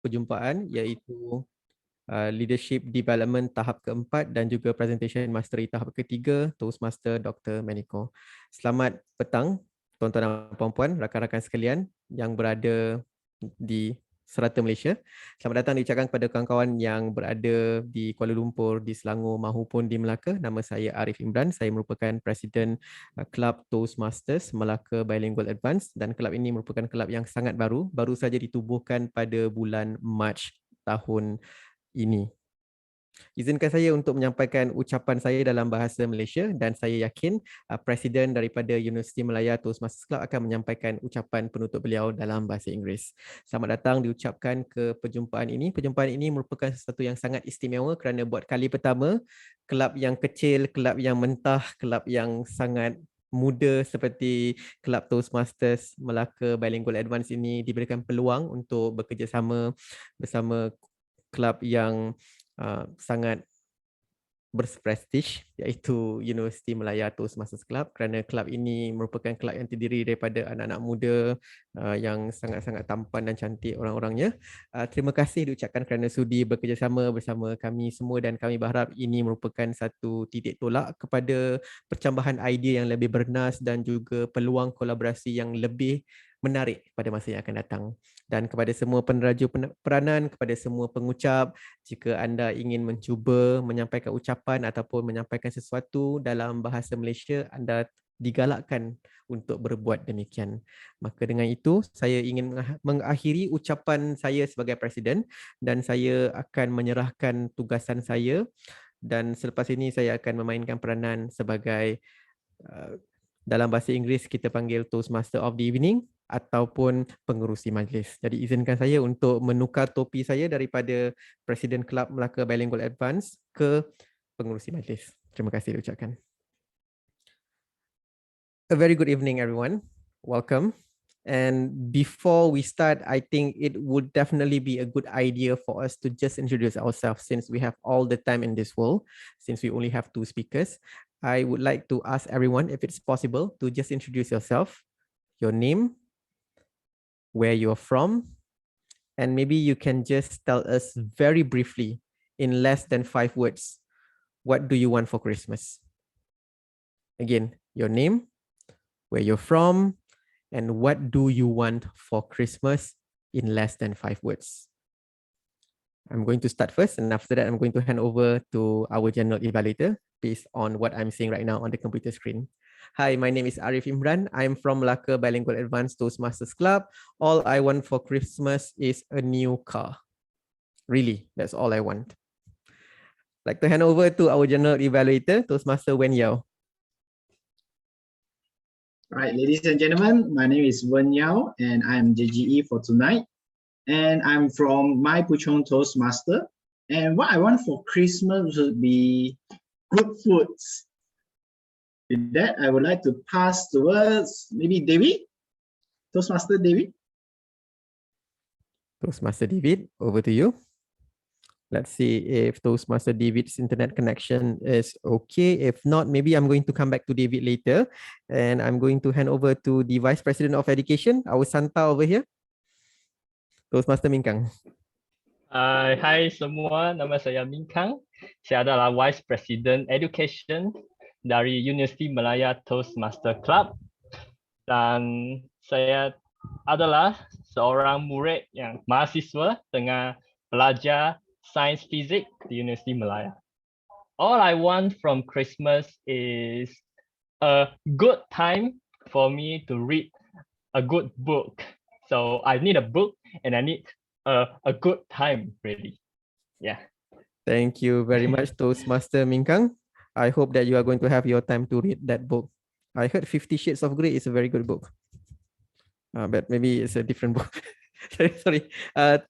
perjumpaan iaitu Leadership Development tahap keempat dan juga Presentation Mastery tahap ketiga Toastmaster Dr. Meniko. Selamat petang tuan-tuan dan puan-puan, rakan-rakan sekalian yang berada di serata Malaysia. Selamat datang diucapkan kepada kawan-kawan yang berada di Kuala Lumpur, di Selangor maupun di Melaka. Nama saya Arif Imran. Saya merupakan Presiden Kelab Toastmasters Melaka Bilingual Advance dan kelab ini merupakan kelab yang sangat baru saja ditubuhkan pada bulan Mac tahun ini. Izinkan saya untuk menyampaikan ucapan saya dalam bahasa Malaysia dan saya yakin Presiden daripada Universiti Malaya Toastmasters Club akan menyampaikan ucapan penutup beliau dalam bahasa Inggeris. Selamat datang diucapkan ke perjumpaan ini. Perjumpaan ini merupakan sesuatu yang sangat istimewa kerana buat kali pertama, kelab yang kecil, kelab yang mentah, kelab yang sangat muda seperti kelab Toastmasters Melaka Bilingual Advance ini diberikan peluang untuk bekerjasama bersama kelab yang sangat berprestij iaitu Universiti Malaya Toastmasters Club kerana kelab ini merupakan kelab yang terdiri daripada anak-anak muda yang sangat-sangat tampan dan cantik orang-orangnya. Terima kasih diucapkan kerana sudi bekerjasama bersama kami semua dan kami berharap ini merupakan satu titik tolak kepada percambahan idea yang lebih bernas dan juga peluang kolaborasi yang lebih menarik pada masa yang akan datang. Dan kepada semua peneraju peranan, kepada semua pengucap, jika anda ingin mencuba menyampaikan ucapan ataupun menyampaikan sesuatu dalam bahasa Malaysia, anda digalakkan untuk berbuat demikian. Maka dengan itu, saya ingin mengakhiri ucapan saya sebagai Presiden dan saya akan menyerahkan tugasan saya dan selepas ini saya akan memainkan peranan sebagai dalam bahasa Inggeris kita panggil Toastmaster of the Evening ataupun pengerusi majlis. Jadi izinkan saya untuk menukar topi saya daripada Presiden Kelab Melaka Bilingual Advance ke pengerusi majlis. Terima kasih diucapkan. A very good evening everyone. Welcome. And before we start, I think it would definitely be a good idea for us to just introduce ourselves since we have all the time in this world, since we only have 2 speakers. I would like to ask everyone, if it's possible, to just introduce yourself, your name, where you're from, and maybe you can just tell us very briefly in less than 5 words, what do you want for Christmas? Again, your name, where you're from, and what do you want for Christmas in less than 5 words? I'm going to start first, and after that, I'm going to hand over to our general evaluator based on what I'm seeing right now on the computer screen. Hi, my name is Arif Imran. I'm from Melaka Bilingual Advanced Toastmasters Club. All I want for Christmas is a new car. Really, that's all I want. I'd like to hand over to our general evaluator, Toastmaster 𝐿𝐴𝐷. Right, ladies and gentlemen, my name is 𝐿𝐴𝐷 and I'm JGE for tonight. And I'm from My Puchong Toastmaster. And what I want for Christmas would be good foods. With that, I would like to pass the words, maybe David, Toastmaster David. Toastmaster David, over to you. Let's see if Toastmaster David's internet connection is okay. If not, maybe I'm going to come back to David later. And I'm going to hand over to the Vice President of Education, our Santa over here. Toastmaster Minkang. Hai semua, nama saya Minkang. Saya adalah Vice President Education dari Universiti Malaya Toastmaster Club. Dan saya adalah seorang murid yang mahasiswa tengah belajar Sains Fizik di Universiti Malaya. All I want from Christmas is a good time for me to read a good book. So I need a book and I need a good time, really. Yeah. Thank you very much, Toastmaster Minkang. I hope that you are going to have your time to read that book. I heard 50 Shades of Grey is a very good book. But maybe it's a different book. Sorry.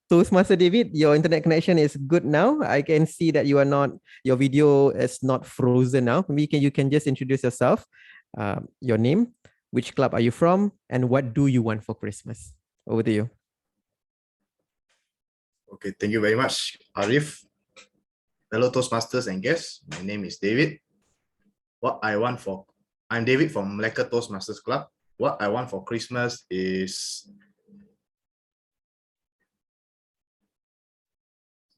Toastmaster David, your internet connection is good now. I can see that you are not, your video is not frozen now. Maybe you can just introduce yourself, your name, which club are you from, and what do you want for Christmas? Over to you. Okay, thank you very much, Arif. Hello, Toastmasters and guests. My name is David. I'm David from Melaka Toastmasters Club. What I want for Christmas is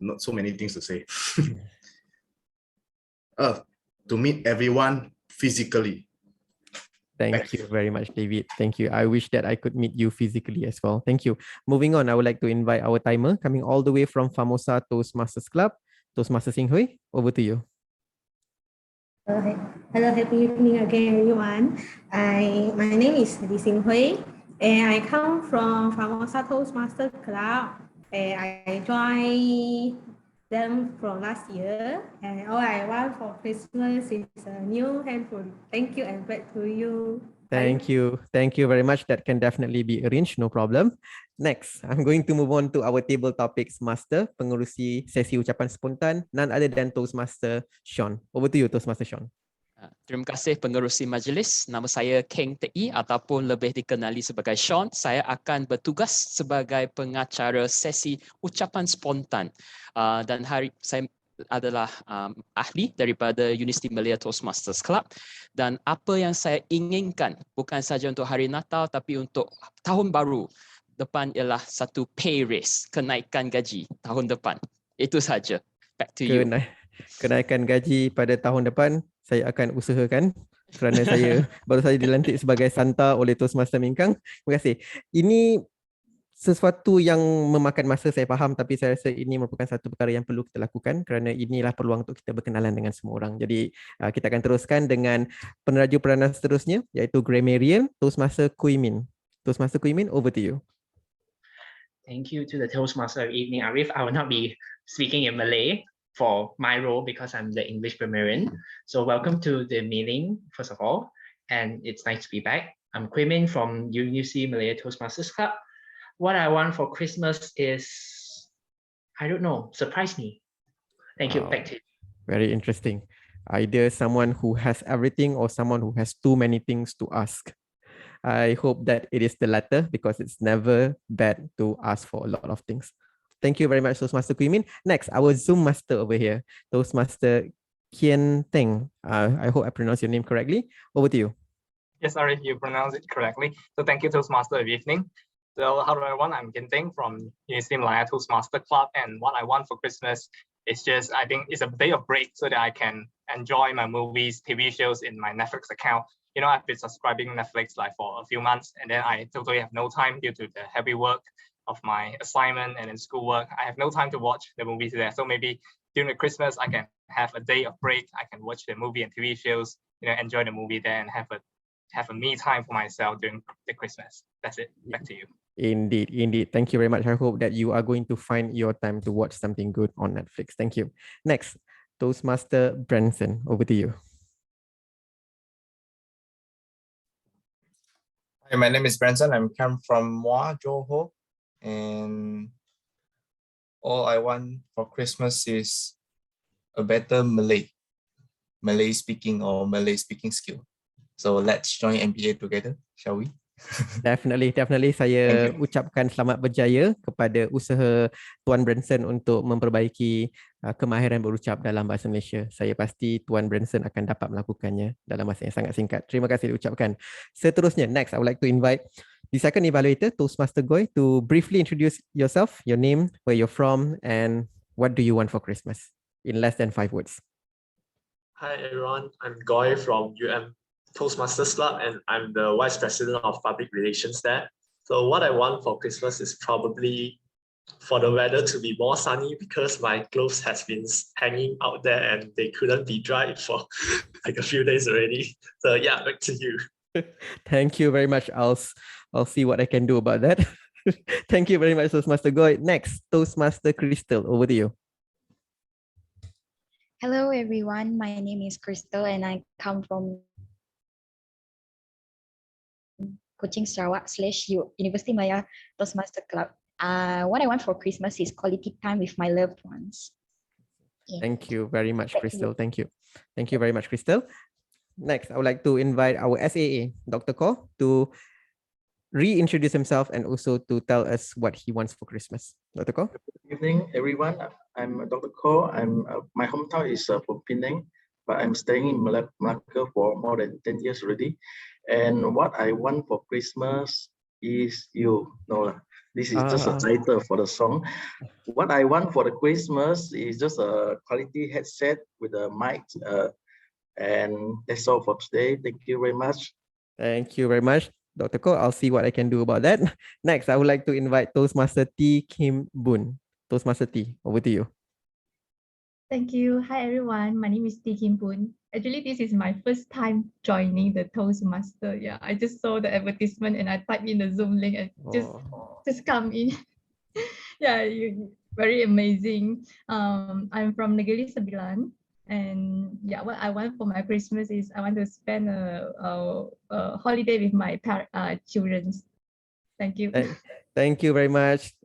not so many things to say. To meet everyone physically. Thank you very much, David. Thank you. I wish that I could meet you physically as well. Thank you. Moving on, I would like to invite our timer coming all the way from Famosa Toastmasters Club, Toastmaster 𝐭𝐲𝐻𝐻. Over to you. Hello, happy evening again, everyone. My name is 𝐿𝐶𝐻𝐻, and I come from Famosa Toastmasters Club. And I joined them from last year, and all I want for Christmas is a new handphone. Thank you, and back to you. Thank you. Thank you very much. That can definitely be arranged, no problem. Next, I'm going to move on to our table topics master, pengerusi sesi ucapan spontan, none other than Toastmaster Sean. Over to you, Toastmaster Sean. Terima kasih Pengerusi Majlis. Nama saya 𝐏𝐚𝐫𝐚𝐫 ataupun lebih dikenali sebagai Sean. Saya akan bertugas sebagai pengacara sesi ucapan spontan. Dan hari saya adalah ahli daripada Universiti Malaya Toastmasters Club. Dan apa yang saya inginkan bukan saja untuk hari Natal tapi untuk tahun baru depan ialah satu pay raise, kenaikan gaji tahun depan. Itu saja. Back to you. Kenaikan gaji pada tahun depan saya akan usahakan kerana saya baru saja dilantik sebagai Santa oleh Toastmaster Minkang. Terima kasih. Ini sesuatu yang memakan masa, saya faham, tapi saya rasa ini merupakan satu perkara yang perlu kita lakukan kerana inilah peluang untuk kita berkenalan dengan semua orang. Jadi kita akan teruskan dengan peneraju peranan seterusnya iaitu Grammarian, Toastmaster 𝐿𝐴𝐚𝐲. Toastmaster 𝐿𝐴𝐚𝐲, over to you. Thank you to the Toastmaster evening, Arif. I will not be speaking in Malay for my role because I'm the English grammarian. So welcome to the meeting, first of all, and it's nice to be back. I'm 𝐿𝐴𝐚𝐲 from UMTMC Malaya Toastmasters Club. What I want for Christmas is, I don't know, surprise me. Thank you. Back to you. Very interesting. Either someone who has everything or someone who has too many things to ask. I hope that it is the latter because it's never bad to ask for a lot of things. Thank you very much, Toastmaster 𝐿𝐴𝐚𝐲. Next, our Zoom master over here, Toastmaster Kian Teng. I hope I pronounced your name correctly. Over to you. Yes, Arif, you pronounced it correctly. So thank you, Toastmaster. Good evening. So hello everyone, I'm Kian Teng from Universiti Malaya Toastmaster Club, and what I want for Christmas is just, I think it's a day of break so that I can enjoy my movies, TV shows in my Netflix account. You know, I've been subscribing Netflix like for a few months, and then I totally have no time due to the heavy work of my assignment and then schoolwork. I have no time to watch the movies there. So maybe during the Christmas, I can have a day of break. I can watch the movie and TV shows, you know, enjoy the movie there and have a me time for myself during the Christmas. That's it. Back to you. Indeed, indeed. Thank you very much. I hope that you are going to find your time to watch something good on Netflix. Thank you. Next, Toastmaster Branson, over to you. Hi, my name is Branson. I'm come from Muar, Johor, and all I want for Christmas is a better Malay speaking or Malay speaking skill. So let's join MBA together, shall we? Definitely. Saya ucapkan selamat berjaya kepada usaha Tuan Branson untuk memperbaiki kemahiran berucap dalam bahasa Malaysia. Saya pasti Tuan Branson akan dapat melakukannya dalam masa yang sangat singkat. Terima kasih diucapkan. Seterusnya, next, I would like to invite the second evaluator, Toastmaster 𝐿𝐴𝐚𝐲, to briefly introduce yourself, your name, where you're from, and what do you want for Christmas in less than 5 words. Hi everyone, I'm 𝐿𝐴𝐚𝐲 from Toastmasters Club, and I'm the Vice President of Public Relations there. So what I want for Christmas is probably for the weather to be more sunny because my clothes has been hanging out there and they couldn't be dried for like a few days already. So yeah, back to you. Thank you very much. I'll see what I can do about that. Thank you very much, Toastmaster 𝐿𝐴𝐚𝐲. Next, Toastmaster Crystal, over to you. Hello everyone, my name is Crystal and I come from Kuching Sarawak / Universiti Malaya Toastmaster Club. What I want for Christmas is quality time with my loved ones. Yeah. Thank you very much, Crystal. Thank you. Thank you very much, Crystal. Next, I would like to invite our SAA, Dr. Kovh, to reintroduce himself and also to tell us what he wants for Christmas. Dr. Kovh? Good evening, everyone. I'm Dr. Kovh. My hometown is from Penang, but I'm staying in Melaka for more than 10 years already. And what I want for Christmas is This is just a title for the song. What I want for the Christmas is just a quality headset with a mic. And that's all for today. Thank you very much. Thank you very much, Dr. Koh. I'll see what I can do about that. Next, I would like to invite Toastmaster 𝐿𝐾𝐚𝐫𝐚. Toastmaster T, over to you. Thank you. Hi, everyone. My name is 𝐿𝐾𝐚𝐫𝐚. Actually, this is my first time joining the Toastmaster. Yeah, I just saw the advertisement and I typed in the Zoom link and just come in. Yeah, very amazing. I'm from Negeri Sembilan. And yeah, what I want for my Christmas is I want to spend a holiday with my children. Thank you. Thank you very much,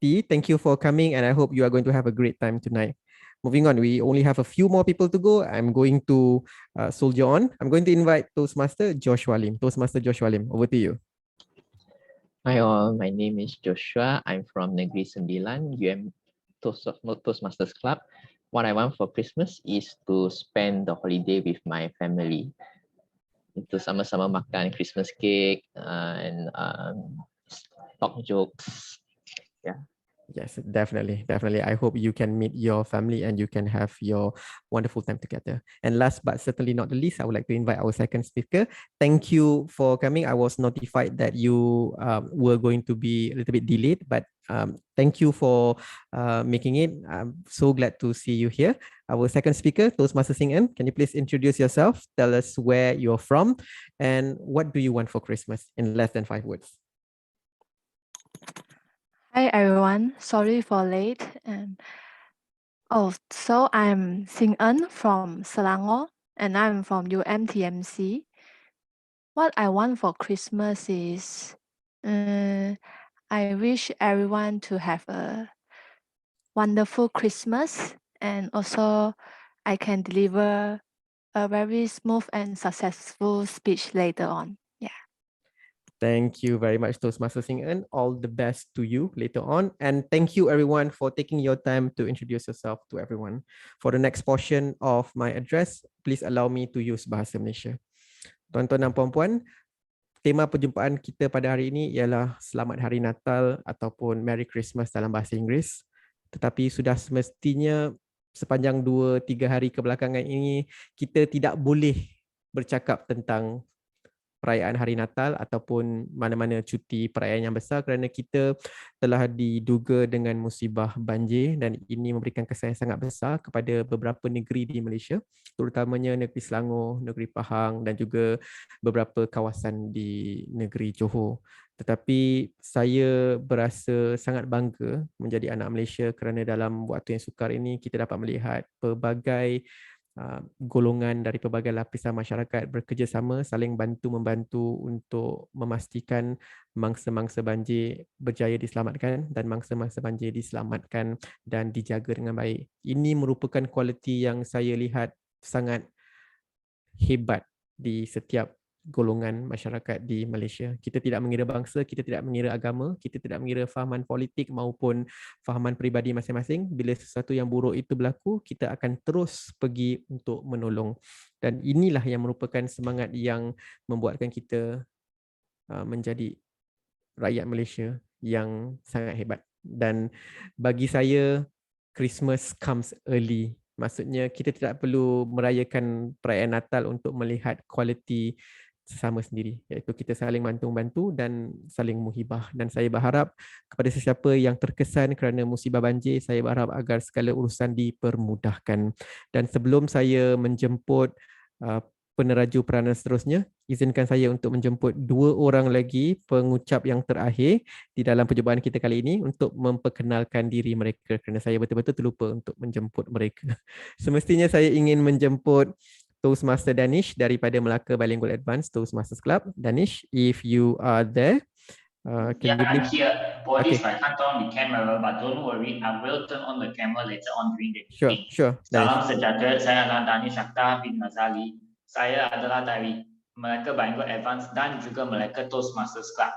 T. Thank you for coming, and I hope you are going to have a great time tonight. Moving on, we only have a few more people to go. I'm going to soldier on. I'm going to invite Toastmaster Joshua Lim. Toastmaster Joshua Lim, over to you. Hi all, my name is Joshua. I'm from Negeri Sembilan, Toastmasters Club. What I want for Christmas is to spend the holiday with my family. Itu sama-sama makan Christmas cake and talk jokes. Yeah. Yes, definitely. I hope you can meet your family and you can have your wonderful time together. And last but certainly not the least, I would like to invite our second speaker. Thank you for coming. I was notified that you were going to be a little bit delayed, but thank you for making it. I'm so glad to see you here. Our second speaker, Toastmaster 𝐿𝐾𝐚𝐫𝐚, can you please introduce yourself? Tell us where you're from and what do you want for Christmas in less than 5 words. Hi everyone, sorry for late. So I'm 𝐿𝐾𝐚𝐫𝐚 from Selangor and I'm from UMTMC. What I want for Christmas is I wish everyone to have a wonderful Christmas and also I can deliver a very smooth and successful speech later on. Thank you very much, Toastmaster 𝐿𝐾𝐚𝐫𝐚. All the best to you later on. And thank you everyone for taking your time to introduce yourself to everyone. For the next portion of my address, please allow me to use Bahasa Malaysia. Tuan-tuan dan puan-puan, tema perjumpaan kita pada hari ini ialah Selamat Hari Natal ataupun Merry Christmas dalam bahasa Inggeris. Tetapi sudah semestinya sepanjang 2-3 hari kebelakangan ini, kita tidak boleh bercakap tentang perayaan Hari Natal ataupun mana-mana cuti perayaan yang besar kerana kita telah diduga dengan musibah banjir dan ini memberikan kesan yang sangat besar kepada beberapa negeri di Malaysia, terutamanya negeri Selangor, negeri Pahang dan juga beberapa kawasan di negeri Johor. Tetapi saya berasa sangat bangga menjadi anak Malaysia kerana dalam waktu yang sukar ini kita dapat melihat pelbagai golongan dari pelbagai lapisan masyarakat bekerjasama saling bantu-membantu untuk memastikan mangsa-mangsa banjir berjaya diselamatkan dan mangsa-mangsa banjir diselamatkan dan dijaga dengan baik. Ini merupakan kualiti yang saya lihat sangat hebat di setiap golongan masyarakat di Malaysia. Kita tidak mengira bangsa, kita tidak mengira agama, kita tidak mengira fahaman politik maupun fahaman peribadi masing-masing. Bila sesuatu yang buruk itu berlaku, kita akan terus pergi untuk menolong. Dan inilah yang merupakan semangat yang membuatkan kita menjadi rakyat Malaysia yang sangat hebat. Dan bagi saya, Christmas comes early. Maksudnya kita tidak perlu merayakan perayaan Natal untuk melihat kualiti sesama sendiri, iaitu kita saling bantu-membantu dan saling muhibah. Dan saya berharap kepada sesiapa yang terkesan kerana musibah banjir, saya berharap agar segala urusan dipermudahkan. Dan sebelum saya menjemput peneraju peranan seterusnya, izinkan saya untuk menjemput 2 orang lagi pengucap yang terakhir di dalam perjumpaan kita kali ini untuk memperkenalkan diri mereka kerana saya betul-betul terlupa untuk menjemput mereka. Semestinya saya ingin menjemput Toastmaster Danish daripada Melaka Bilingual Advanced Toastmasters Club. Danish, if you are there, can you I'm please? here. Apologies, Okay. I can't turn on the camera, but don't worry, I will turn on the camera later on during the meeting. Sure. Salam Danish. sejahtera, saya adalah Danish Akhtar bin Nazali. Saya adalah dari Melaka Bilingual Advanced dan juga Melaka Toastmasters Club.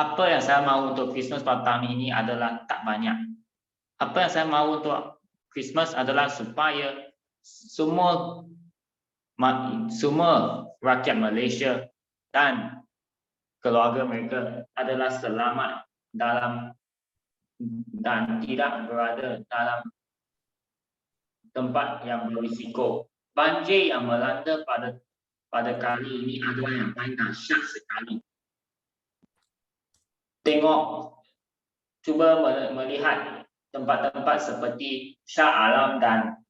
Apa yang saya mahu untuk Christmas pada tahun ini adalah tak banyak. Apa yang saya mahu untuk Christmas adalah supaya semua rakyat Malaysia dan keluarga mereka adalah selamat dalam dan tidak berada dalam tempat yang berisiko. Banjir yang melanda pada kali ini adalah yang paling dahsyat sekali. Cuba melihat tempat-tempat seperti Shah Alam dan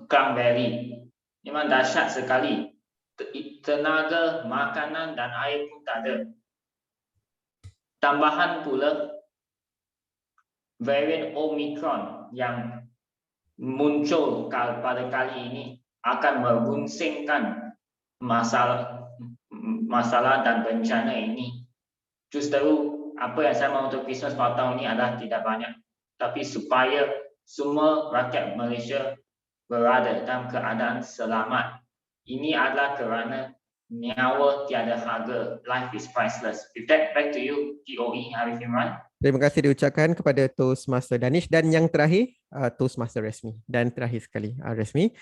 Klang Valley. Memang dahsyat sekali. Tenaga, makanan dan air pun tak ada. Tambahan pula, varian Omicron yang muncul pada kali ini akan merunsingkan masalah dan bencana ini. Justru apa yang saya mahu untuk Christmas pada tahun ini adalah tidak banyak, tapi supaya semua rakyat Malaysia berada dalam keadaan selamat. Ini adalah kerana nyawa tiada harga. Life is priceless. With that, back to you, GOE Arif Imran. Terima kasih diucapkan kepada Toastmaster Danish, dan yang terakhir Toastmaster Resmi, dan terakhir sekali Resmi.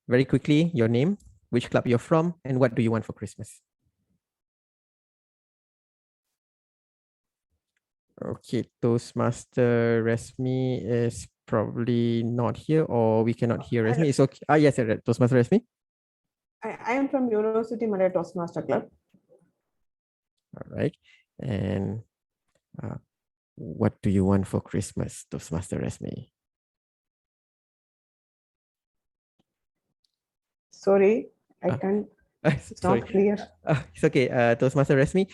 Very quickly, your name, which club you're from, and what do you want for Christmas? Okay, Toastmaster Resmi is probably not here, or we cannot hear Resmi. It's okay. Yes, Toastmaster Resmi. I am from University Malaya Toastmaster Club. All right, and what do you want for Christmas, Toastmaster Resmi? Sorry, I can't. It's not clear. It's okay, Toastmaster Resmi.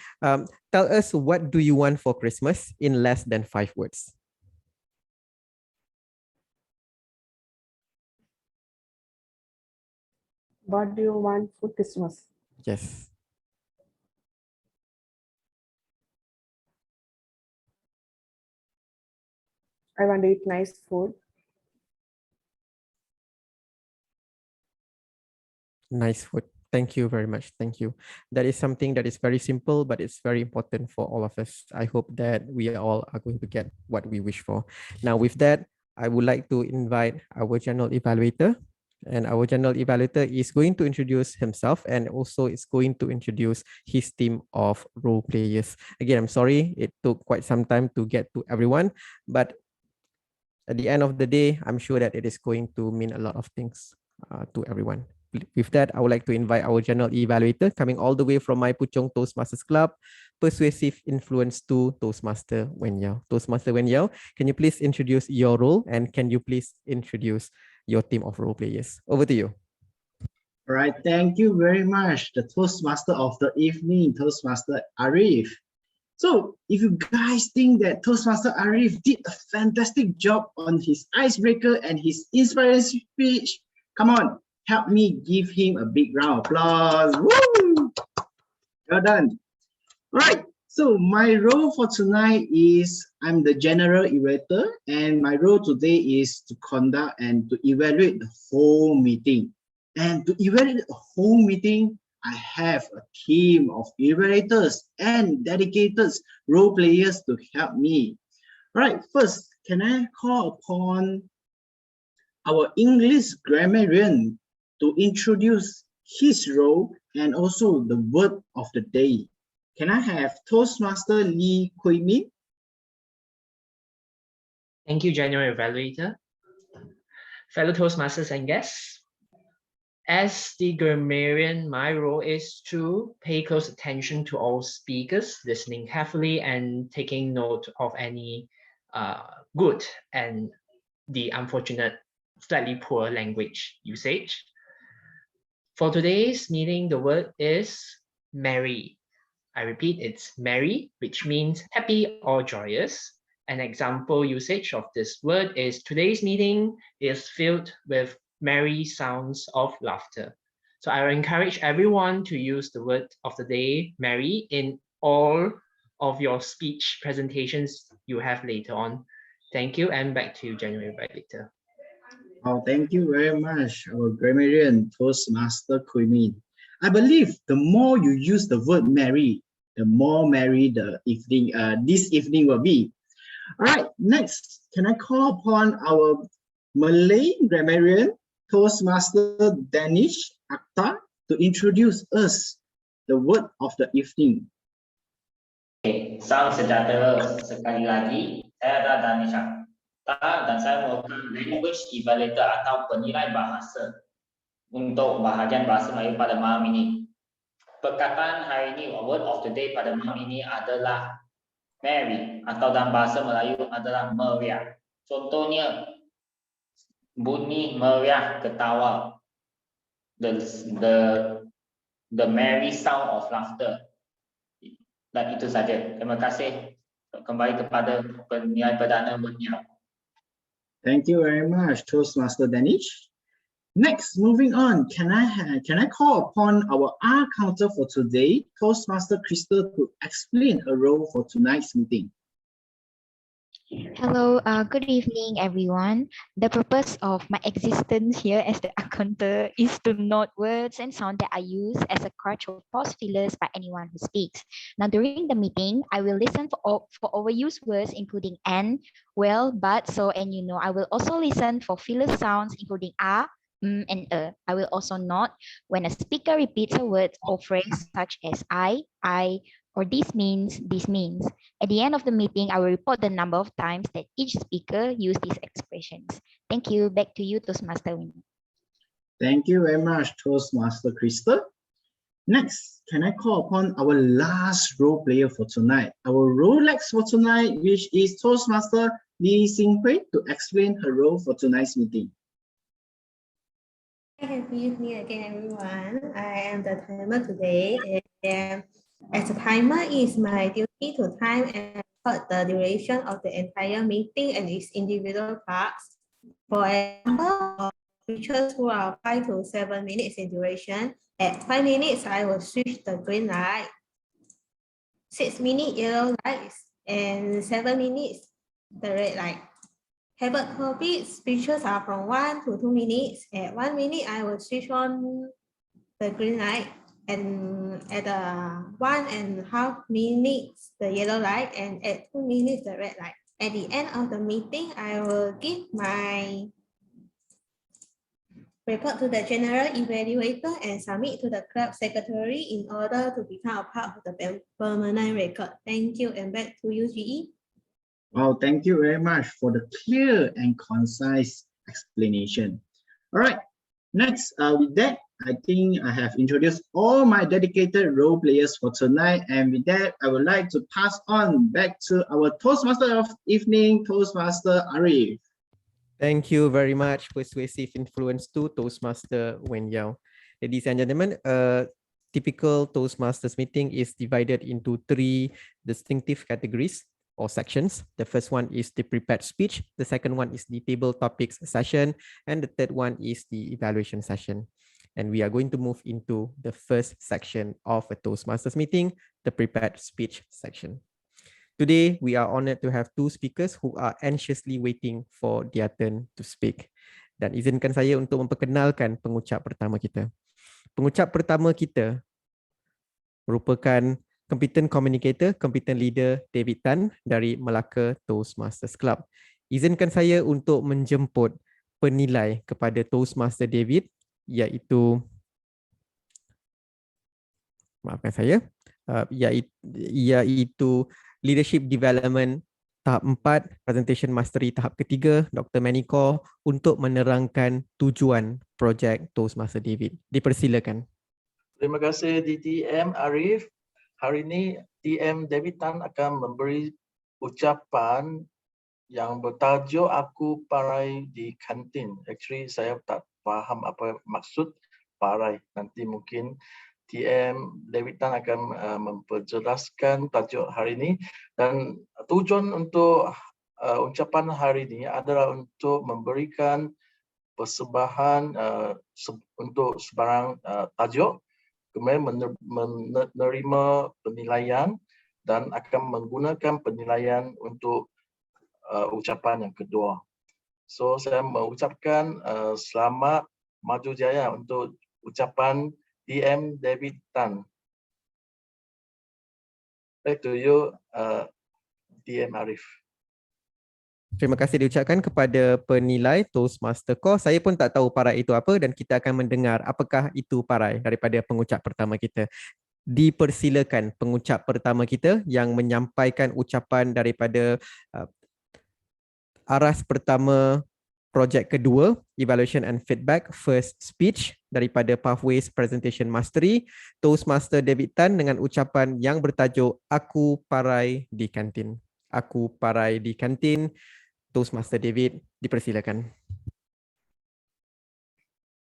Tell us, what do you want for Christmas in less than 5 words? What do you want for Christmas? Yes. I want to eat nice food. Nice food. Thank you very much. Thank you. That is something that is very simple, but it's very important for all of us. I hope that we all are going to get what we wish for. Now, with that, I would like to invite our general evaluator. And our general evaluator is going to introduce himself, and also is going to introduce his team of role players. Again, I'm sorry, it took quite some time to get to everyone, but at the end of the day, I'm sure that it is going to mean a lot of things to everyone. With that, I would like to invite our general evaluator, coming all the way from my Puchong Toastmasters Club, Persuasive Influence to Toastmaster 𝐿𝐴𝐷. Toastmaster 𝐿𝐴𝐷, can you please introduce your role, and can you please introduce your team of role players? Over to you. All right, thank you very much, the Toastmaster of the evening, Toastmaster Arif. So if you guys think that Toastmaster Arif did a fantastic job on his icebreaker and his inspiring speech, come on, help me give him a big round of applause. Woo! Well done. All right, so my role for tonight is I'm the general evaluator, and my role today is to conduct and to evaluate the whole meeting. And to evaluate the whole meeting, I have a team of evaluators and dedicated role players to help me. All right, first, can I call upon our English grammarian to introduce his role and also the word of the day? Can I have Toastmaster 𝐿𝐴𝐷? Thank you, General Evaluator. Fellow Toastmasters and guests, as the grammarian, my role is to pay close attention to all speakers, listening carefully and taking note of any good and the unfortunate, slightly poor language usage. For today's meeting, the word is merry. I repeat, it's merry, which means happy or joyous. An example usage of this word is today's meeting is filled with merry sounds of laughter. So I encourage everyone to use the word of the day, merry, in all of your speech presentations you have later on. Thank you, and back to you, General Evaluator. Oh, thank you very much, our grammarian, Toastmaster 𝐿𝐴𝐷. I believe the more you use the word merry, the more merry the evening, this evening will be. All right, next, can I call upon our Malay grammarian, Toastmaster Danish Akhtar, to introduce us the word of the evening? Salam sejahtera sekali lagi. Saya adalah Danish dan saya merupakan Language Evaluator atau penilai bahasa untuk bahagian bahasa Melayu pada malam ini. Perkataan hari ini, word of the day pada malam ini adalah merry atau dalam bahasa Melayu adalah meriah. Contohnya bunyi meriah ketawa, the merry sound of laughter. Dan itu saja. Terima kasih. Kembali kepada penilai perdana Wen-Yao. Thank you very much, Toastmaster Danish. Next, moving on, can I call upon our R counter for today, Toastmaster Crystal, to explain a role for tonight's meeting? Hello, good evening, everyone. The purpose of my existence here as the accountant is to note words and sound that are used as a crutch or pause fillers by anyone who speaks. Now, during the meeting, I will listen for overused words, including and, well, but, so, and you know. I will also listen for filler sounds, including and I will also note when a speaker repeats a word or phrase such as I, or this means. At the end of the meeting, I will report the number of times that each speaker used these expressions. Thank you. Back to you, Toastmaster Winnie. Thank you very much, Toastmaster Crystal. Next, can I call upon our last role player for tonight, our Rolex for tonight, which is Toastmaster 𝐿𝐶𝐻𝐻, to explain her role for tonight's meeting. Good evening again, everyone. I am the timer today. As a timer, it's my duty to time and record the duration of the entire meeting and its individual parts. For example, features who are 5 to 7 minutes in duration. At 5 minutes, I will switch the green light. 6 minute yellow lights and 7 minutes the red light. Habit habits features are from 1 to 2 minutes. At 1 minute, I will switch on the green light, and at 1.5 minutes, the yellow light, and at 2 minutes, the red light. At the end of the meeting, I will give my report to the general evaluator and submit to the club secretary in order to become a part of the permanent record. Thank you, and back to you, GE. Well, thank you very much for the clear and concise explanation. All right, next, with that, I think I have introduced all my dedicated role players for tonight. And with that, I would like to pass on back to our Toastmaster of evening, Toastmaster Arif. Thank you very much, Persuasive Influence to Toastmaster Wen-Yao. Ladies and gentlemen, a typical Toastmasters meeting is divided into 3 distinctive categories or sections. The first one is the prepared speech, the second one is the table topics session, and the third one is the evaluation session. And we are going to move into the first section of a Toastmasters meeting, the prepared speech section. Today, we are honored to have 2 speakers who are anxiously waiting for their turn to speak. Dan izinkan saya untuk memperkenalkan pengucap pertama kita. Pengucap pertama kita merupakan Competent Communicator, Competent Leader David Tan dari Melaka Toastmasters Club. Izinkan saya untuk menjemput penilai kepada Toastmaster David, iaitu Leadership Development tahap 4, Presentation Mastery tahap ketiga, Dr. 𝐏𝐚𝐫𝐴, untuk menerangkan tujuan projek Toastmaster David. Dipersilakan. Terima kasih DTM Arif. Hari ini TM David Tan akan memberi ucapan yang bertajuk Aku Parai di Kantin. Actually saya tak faham apa maksud parai. Nanti mungkin TM David Tan akan memperjelaskan tajuk hari ini. Dan tujuan untuk ucapan hari ini adalah untuk memberikan persembahan untuk sebarang tajuk, kemudian menerima penilaian dan akan menggunakan penilaian untuk ucapan yang kedua. So saya mengucapkan selamat maju jaya untuk ucapan TM David Tan. Back to you, TM Arif. Terima kasih diucapkan kepada penilai Toastmaster Core. Saya pun tak tahu parai itu apa dan kita akan mendengar apakah itu parai daripada pengucap pertama kita. dipersilakan pengucap pertama kita yang menyampaikan ucapan daripada aras pertama projek kedua, Evaluation and Feedback First Speech daripada Pathways Presentation Mastery, Toastmaster David Tan dengan ucapan yang bertajuk Aku Parai di Kantin. Aku Parai di Kantin. Toastmaster David, dipersilakan.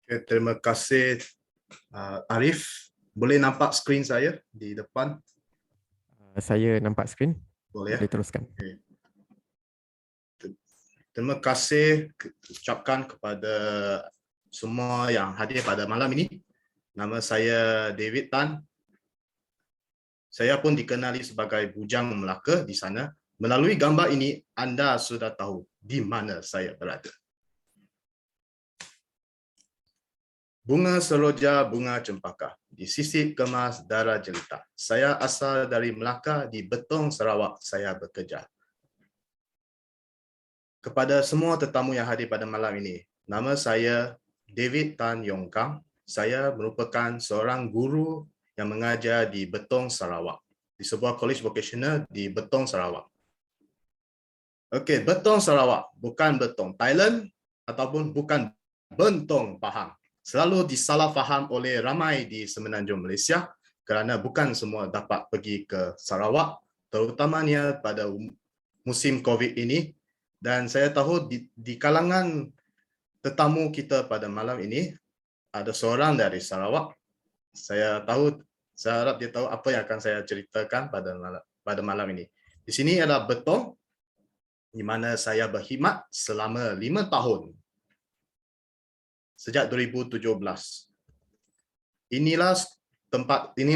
Okay, terima kasih Arif. Boleh nampak skrin saya di depan? Saya nampak skrin. Boleh, boleh teruskan. Okay. Terima kasih ucapkan kepada semua yang hadir pada malam ini. Nama saya David Tan. Saya pun dikenali sebagai bujang Melaka di sana. Melalui gambar ini, anda sudah tahu di mana saya berada. Bunga seroja, bunga cempaka, di sisi kemas darah jelita. Saya asal dari Melaka, di Betong, Sarawak, saya bekerja. Kepada semua tetamu yang hadir pada malam ini, nama saya David Tan Yong Kang. Saya merupakan seorang guru yang mengajar di Betong, Sarawak, di sebuah college vocational di Betong, Sarawak. Okey, Betong, Sarawak, bukan Betong Thailand ataupun bukan Bentong Pahang. Selalu disalah faham oleh ramai di Semenanjung Malaysia kerana bukan semua dapat pergi ke Sarawak, terutamanya pada musim COVID ini. Dan saya tahu di kalangan tetamu kita pada malam ini, ada seorang dari Sarawak. Saya harap dia tahu apa yang akan saya ceritakan pada malam ini. Di sini adalah Betong, di mana saya berkhidmat selama 5 tahun. Sejak 2017. Inilah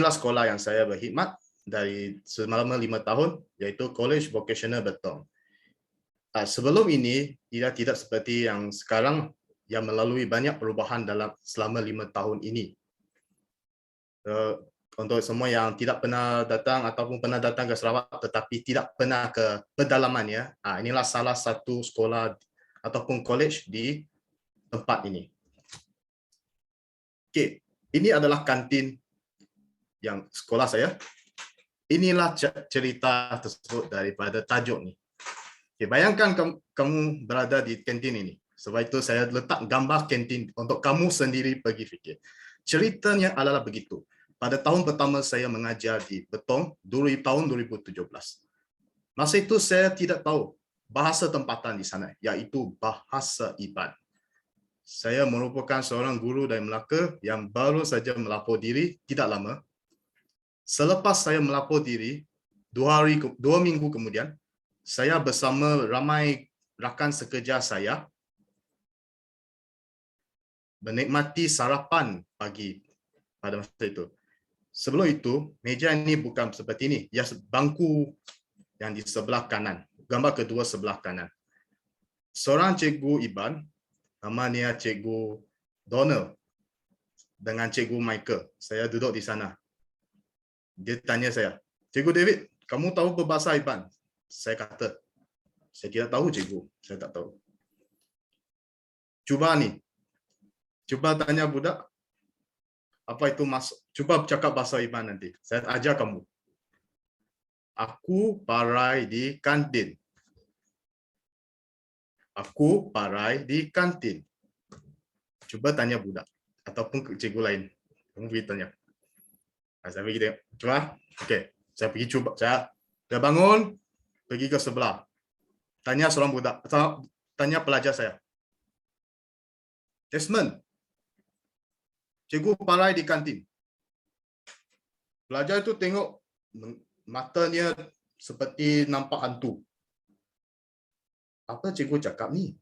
sekolah yang saya berkhidmat selama 5 tahun, iaitu College Vocational Betong. Sebelum ini, tidak seperti yang sekarang yang melalui banyak perubahan selama 5 tahun ini. Untuk semua yang tidak pernah datang ataupun pernah datang ke Sarawak tetapi tidak pernah ke pedalamannya, inilah salah satu sekolah ataupun college di tempat ini. Okey, ini adalah kantin yang sekolah saya. Inilah cerita tersebut daripada tajuk ni. Okay, bayangkan kamu berada di kantin ini. Sebab itu saya letak gambar kantin untuk kamu sendiri pergi fikir. Ceritanya adalah begitu. Pada tahun pertama saya mengajar di Betong, tahun 2017. Masa itu saya tidak tahu bahasa tempatan di sana, iaitu bahasa Iban. Saya merupakan seorang guru dari Melaka yang baru saja melapor diri tidak lama. Selepas saya melapor diri, 2 minggu kemudian, saya bersama ramai rakan sekerja saya menikmati sarapan pagi pada masa itu. Sebelum itu, meja ini bukan seperti ini. Ya, bangku yang di sebelah kanan. Gambar kedua sebelah kanan. Seorang cikgu Iban, namanya Cikgu Donald dengan Cikgu Michael. Saya duduk di sana. Dia tanya saya, Cikgu David, kamu tahu berbahasa Iban? Saya kata, saya tidak tahu cikgu, saya tak tahu. Cuba tanya budak, apa itu masuk? Cuba cakap bahasa Iban nanti, saya ajar kamu. Aku parai di kantin. Aku parai di kantin. Cuba tanya budak, ataupun cikgu lain. Kamu pergi tanya. Saya pergi tengok. Cuba, okey. Saya pergi cuba, saya bangun, pergi ke sebelah. Tanya seorang budak, tanya pelajar saya. Desmond, cikgu parai di kantin. Pelajar itu tengok matanya seperti nampak hantu. Apa cikgu cakap ni?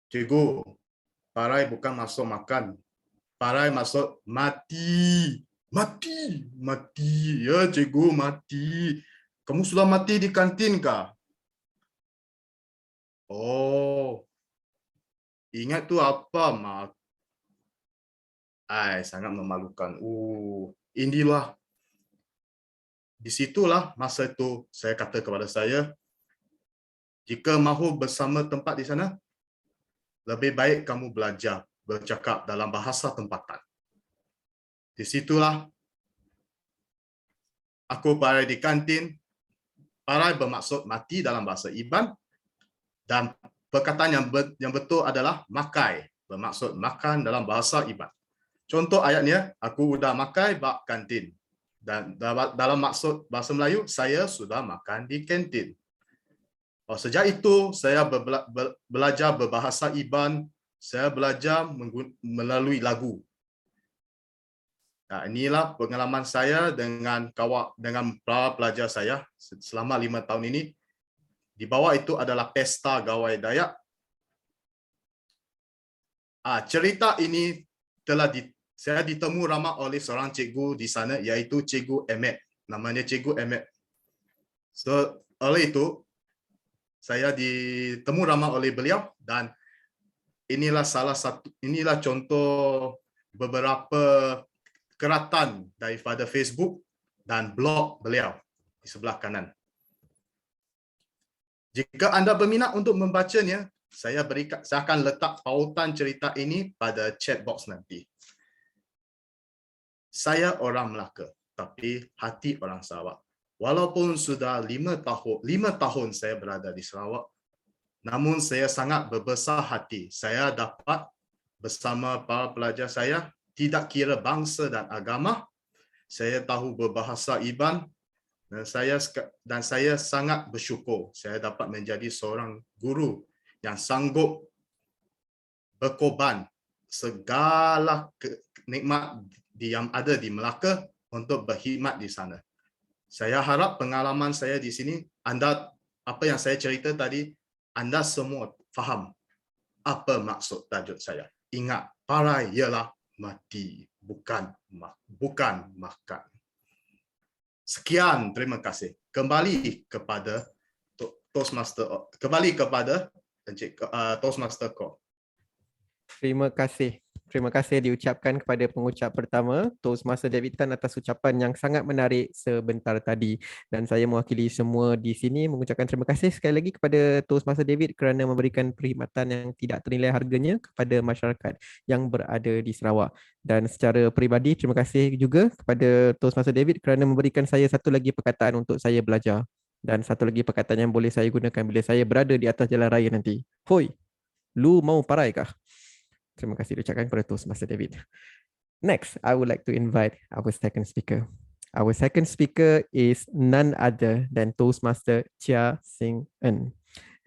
Cikgu, parai bukan masuk makan. Parai masuk mati. Mati. Ya cikgu, mati. Kamu sudah mati di kantin kah? Oh, ingat tu apa, Mak? Sangat memalukan. Inilah. Disitulah masa itu saya kata kepada saya, jika mahu bersama tempat di sana, lebih baik kamu belajar bercakap dalam bahasa tempatan. Disitulah Aku parai di kantin. Parai bermaksud mati dalam bahasa Iban. Dan perkataan yang betul adalah makai. Bermaksud makan dalam bahasa Iban. Contoh ayatnya, aku udah makai bak kantin. Dan dalam maksud bahasa Melayu, saya sudah makan di kantin. Sejak itu, saya belajar berbahasa Iban. Saya belajar melalui lagu. Nah, inilah pengalaman saya dengan para pelajar saya selama 5 tahun ini. Di bawah itu adalah pesta gawai Dayak. Cerita ini saya ditemu ramah oleh seorang cikgu di sana, iaitu Cikgu 𝐏𝐚𝐫𝐚𝐲. Namanya Cikgu 𝐏𝐚𝐫𝐚𝐲. So, oleh itu, saya ditemu ramah oleh beliau dan inilah contoh beberapa keratan daripada Facebook dan blog beliau di sebelah kanan. Jika anda berminat untuk membacanya, saya akan letak pautan cerita ini pada chat box nanti. Saya orang Melaka, tapi hati orang Sarawak. Walaupun sudah 5 tahun saya berada di Sarawak, namun saya sangat berbesar hati. Saya dapat bersama para pelajar saya, tidak kira bangsa dan agama, saya tahu berbahasa Iban, dan saya sangat bersyukur saya dapat menjadi seorang guru yang sanggup berkorban segala nikmat yang ada di Melaka untuk berkhidmat di sana. Saya harap pengalaman saya di sini, apa yang saya cerita tadi, anda semua faham apa maksud tajuk saya. Ingat, parai ialah mati, bukan makan. Sekian, terima kasih. Kembali kepada Toastmaster Call. Terima kasih diucapkan kepada pengucap pertama, Toastmaster David Tan, atas ucapan yang sangat menarik sebentar tadi. Dan saya mewakili semua di sini mengucapkan terima kasih sekali lagi kepada Toastmaster David kerana memberikan perkhidmatan yang tidak ternilai harganya kepada masyarakat yang berada di Sarawak. Dan secara peribadi, terima kasih juga kepada Toastmaster David kerana memberikan saya satu lagi perkataan untuk saya belajar. Dan satu lagi perkataan yang boleh saya gunakan bila saya berada di atas jalan raya nanti. Hoi, lu mau parai kah? Terima kasih diucapkan kepada Toastmaster David. Next, I would like to invite our second speaker. Our second speaker is none other than Toastmaster 𝐿𝐴𝐶𝐻.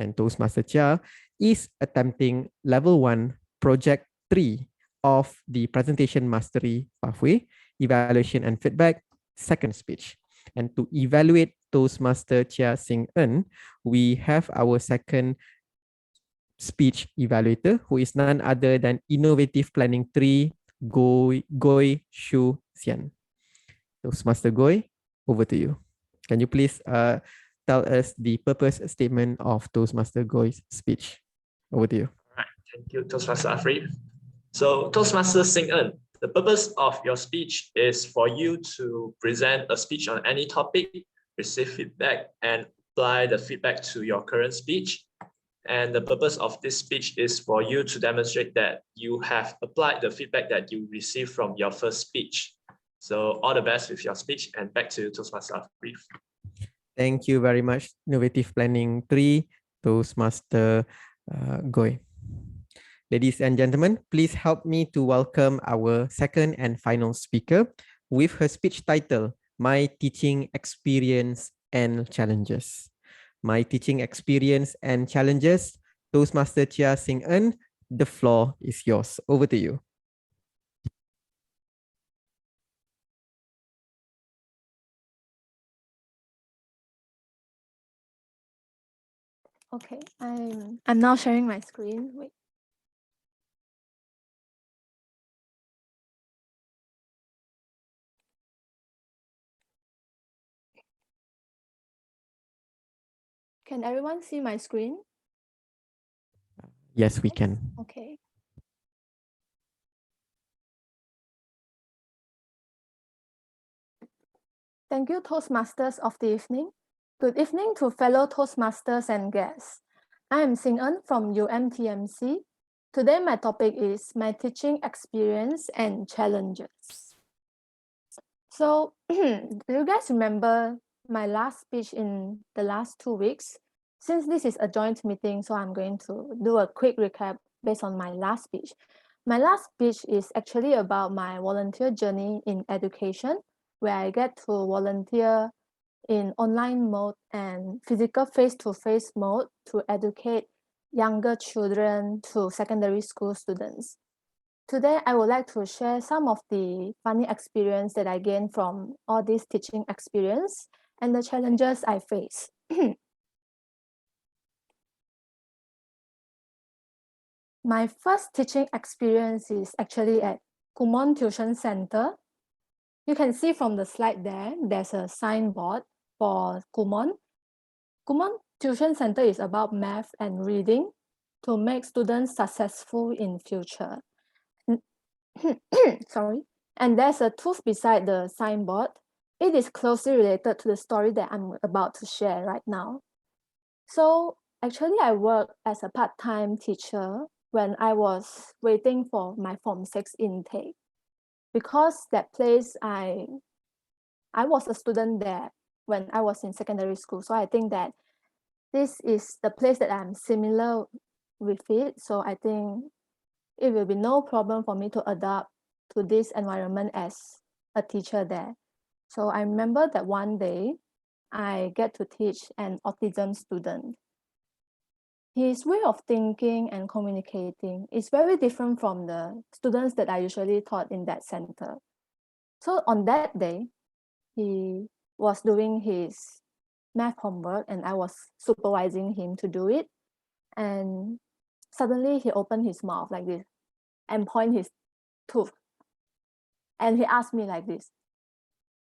And Toastmaster 𝐿𝐴 is attempting level 1, project 3 of the presentation mastery pathway, evaluation and feedback, second speech. And to evaluate Toastmaster 𝐿𝐴𝐶𝐻, we have our second speech evaluator, who is none other than Innovative Planning 3, 𝐭𝐲𝐩𝐿. Toastmaster 𝐭𝐲, over to you. Can you please tell us the purpose statement of Toastmaster 𝐭𝐲's speech? Over to you. Right. Thank you, Toastmaster Afrif. So, Toastmaster 𝐶𝐻, the purpose of your speech is for you to present a speech on any topic, receive feedback, and apply the feedback to your current speech. And the purpose of this speech is for you to demonstrate that you have applied the feedback that you received from your first speech. So all the best with your speech, and back to Toastmaster Afrif. Thank you very much, Innovative Planning 3, Toastmaster 𝐭𝐲. Ladies and gentlemen, please help me to welcome our second and final speaker with her speech title, My Teaching Experience and Challenges. My Teaching Experience and Challenges. Toastmaster 𝐿𝐴𝐶𝐻, the floor is yours. Over to you. Okay, I'm now sharing my screen. Wait. Can everyone see my screen? Yes, we can. Okay. Thank you, Toastmasters of the evening. Good evening to fellow Toastmasters and guests. I am 𝐶𝐻 from UMTMC. Today, my topic is my teaching experience and challenges. So do you guys remember my last speech in the last 2 weeks? Since this is a joint meeting, so I'm going to do a quick recap based on my last speech. My last speech is actually about my volunteer journey in education, where I get to volunteer in online mode and physical face-to-face mode to educate younger children to secondary school students. Today, I would like to share some of the funny experience that I gained from all this teaching experience and the challenges I face. My first teaching experience is actually at 𝐏𝐚𝐫𝐚 Tuition Center. You can see from the slide there, there's a signboard for 𝐏𝐚𝐫𝐚. 𝐏𝐚𝐫𝐚 Tuition Center is about math and reading to make students successful in future. Sorry. And there's a tooth beside the signboard. It is closely related to the story that I'm about to share right now. So actually, I worked as a part-time teacher when I was waiting for my Form 6 intake. Because that place, I was a student there when I was in secondary school. So I think that this is the place that I'm similar with it. So I think it will be no problem for me to adapt to this environment as a teacher there. So I remember that one day I get to teach an autism student. His way of thinking and communicating is very different from the students that I usually taught in that center. So on that day, he was doing his math homework and I was supervising him to do it. And suddenly he opened his mouth like this and point his tooth. And he asked me like this,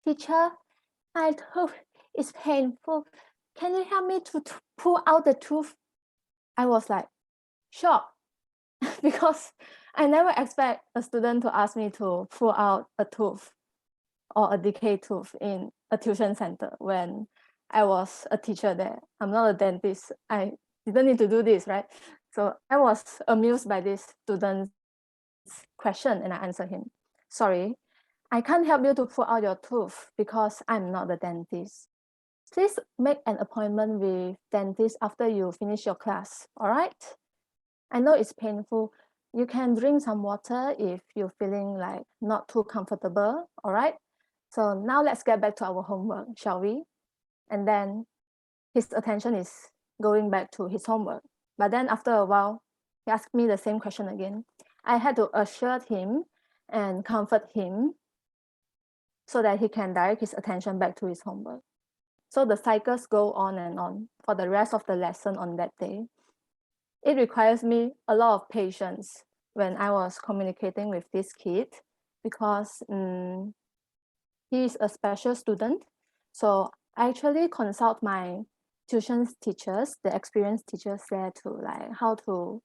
"Teacher, my tooth is painful. Can you help me to pull out the tooth?" I was like, shocked because I never expect a student to ask me to pull out a tooth or a decayed tooth in a tuition center when I was a teacher there. I'm not a dentist. I didn't need to do this, right? So I was amused by this student's question and I answered him, "Sorry, I can't help you to pull out your tooth because I'm not the dentist. Please make an appointment with dentist after you finish your class, all right? I know it's painful. You can drink some water if you're feeling like not too comfortable, all right? So now let's get back to our homework, shall we?" And then his attention is going back to his homework. But then after a while, he asked me the same question again. I had to assure him and comfort him so that he can direct his attention back to his homework. So the cycles go on and on for the rest of the lesson on that day. It requires me a lot of patience when I was communicating with this kid because he's a special student. So I actually consult my tuition teachers, the experienced teachers there to like how to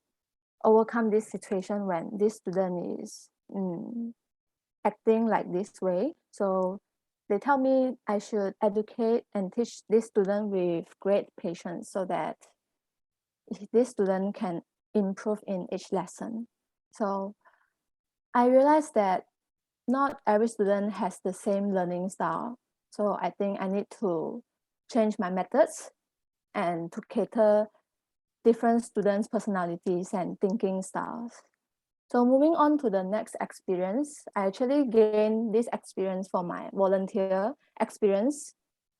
overcome this situation when this student is acting like this way. So they tell me I should educate and teach this student with great patience so that this student can improve in each lesson. So I realized that not every student has the same learning style. So I think I need to change my methods and to cater different students' personalities and thinking styles. So moving on to the next experience, I actually gained this experience from my volunteer experience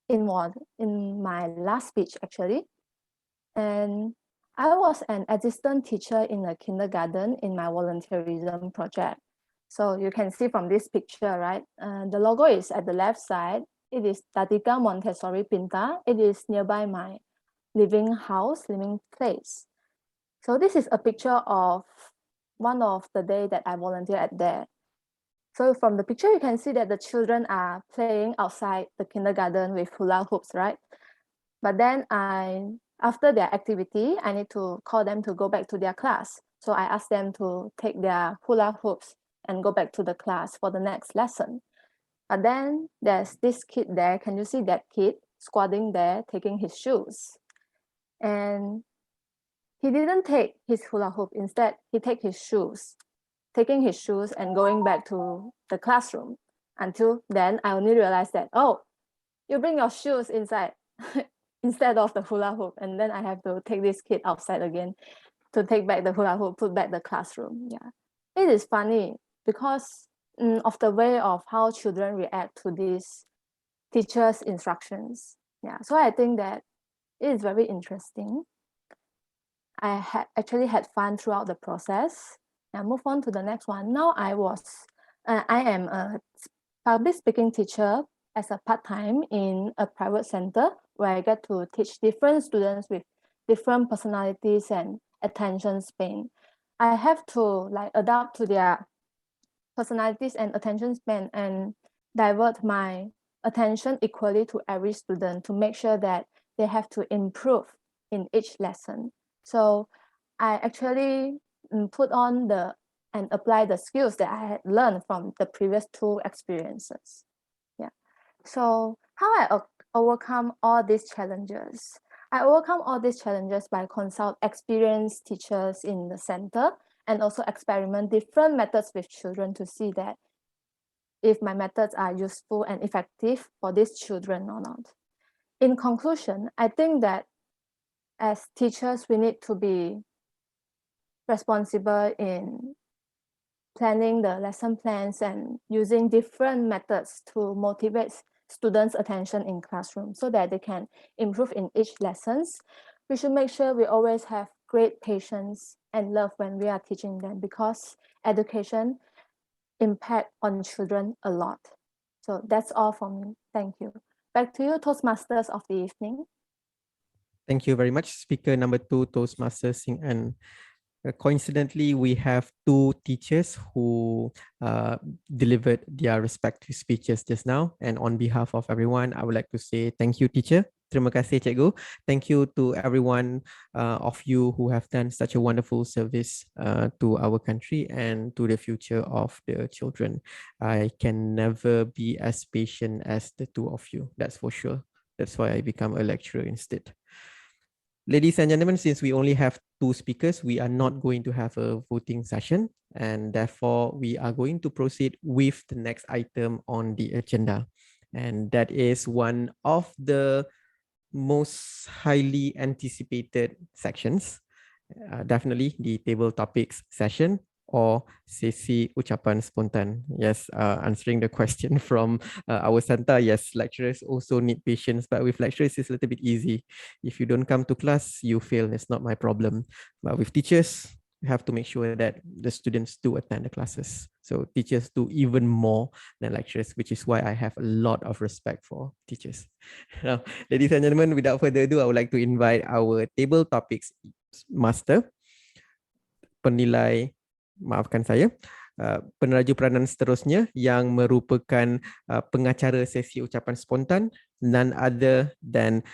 in my last speech actually. And I was an assistant teacher in a kindergarten in my volunteerism project. So you can see from this picture, right? The logo is at the left side. It is Tatika Montessori Pinta. It is nearby my living place. So this is a picture of one of the day that I volunteer at there. So from the picture, you can see that the children are playing outside the kindergarten with hula hoops, right? But then after their activity, I need to call them to go back to their class. So I ask them to take their hula hoops and go back to the class for the next lesson. But then there's this kid there. Can you see that kid squatting there, taking his shoes? And he didn't take his hula hoop. Instead, he take his shoes, taking his shoes and going back to the classroom. Until then, I only realized that, oh, you bring your shoes inside instead of the hula hoop. And then I have to take this kid outside again to take back the hula hoop, put back the classroom. Yeah, it is funny because of the way of how children react to these teachers' instructions. Yeah, so I think that it is very interesting. I actually had fun throughout the process. Now move on to the next one. Now I am a public speaking teacher as a part-time in a private center where I get to teach different students with different personalities and attention span. I have to like adapt to their personalities and attention span and divert my attention equally to every student to make sure that they have to improve in each lesson. So I actually put on and apply the skills that I had learned from the previous 2 experiences. Yeah. So how I overcome all these challenges? I overcome all these challenges by consult experienced teachers in the center and also experiment different methods with children to see that if my methods are useful and effective for these children or not. In conclusion, I think that as teachers, we need to be responsible in planning the lesson plans and using different methods to motivate students' attention in classroom so that they can improve in each lessons. We should make sure we always have great patience and love when we are teaching them because education impact on children a lot. So that's all from me. Thank you. Back to you, Toastmasters of the evening. Thank you very much, speaker number 2, Toastmaster 𝐶𝐻𝐻. Coincidentally, we have 2 teachers who delivered their respective speeches just now. And on behalf of everyone, I would like to say thank you, teacher. Terima kasih, cikgu. Thank you to everyone of you who have done such a wonderful service to our country and to the future of the children. I can never be as patient as the 2 of you, that's for sure. That's why I become a lecturer instead. Ladies and gentlemen, since we only have 2 speakers, we are not going to have a voting session, and therefore we are going to proceed with the next item on the agenda. And that is one of the most highly anticipated sections, definitely the table topics session or sesi ucapan spontan. Yes, answering the question from our center, yes, lecturers also need patience, but with lecturers it's a little bit easy. If you don't come to class, you fail, it's not my problem. But with teachers, you have to make sure that the students do attend the classes. So teachers do even more than lecturers, which is why I have a lot of respect for teachers. Now, ladies and gentlemen, without further ado, I would like to invite our table topics master, penilai, maafkan saya, peneraju peranan seterusnya yang merupakan pengacara sesi ucapan spontan, none other than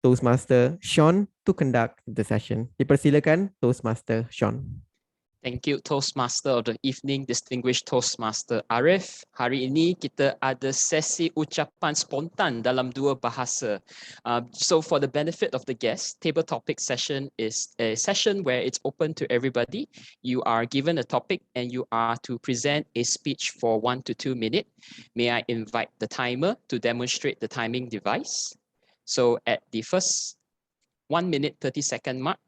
Toastmaster Sean to conduct the session. Dipersilakan Toastmaster Sean. Thank you, Toastmaster of the evening, distinguished Toastmaster Arif. Hari ini kita ada sesi ucapan spontan dalam 2 bahasa. So for the benefit of the guests, table topic session is a session where it's open to everybody. You are given a topic and you are to present a speech for 1 to 2 minutes. May I invite the timer to demonstrate the timing device? So at the first 1 minute 30-second mark,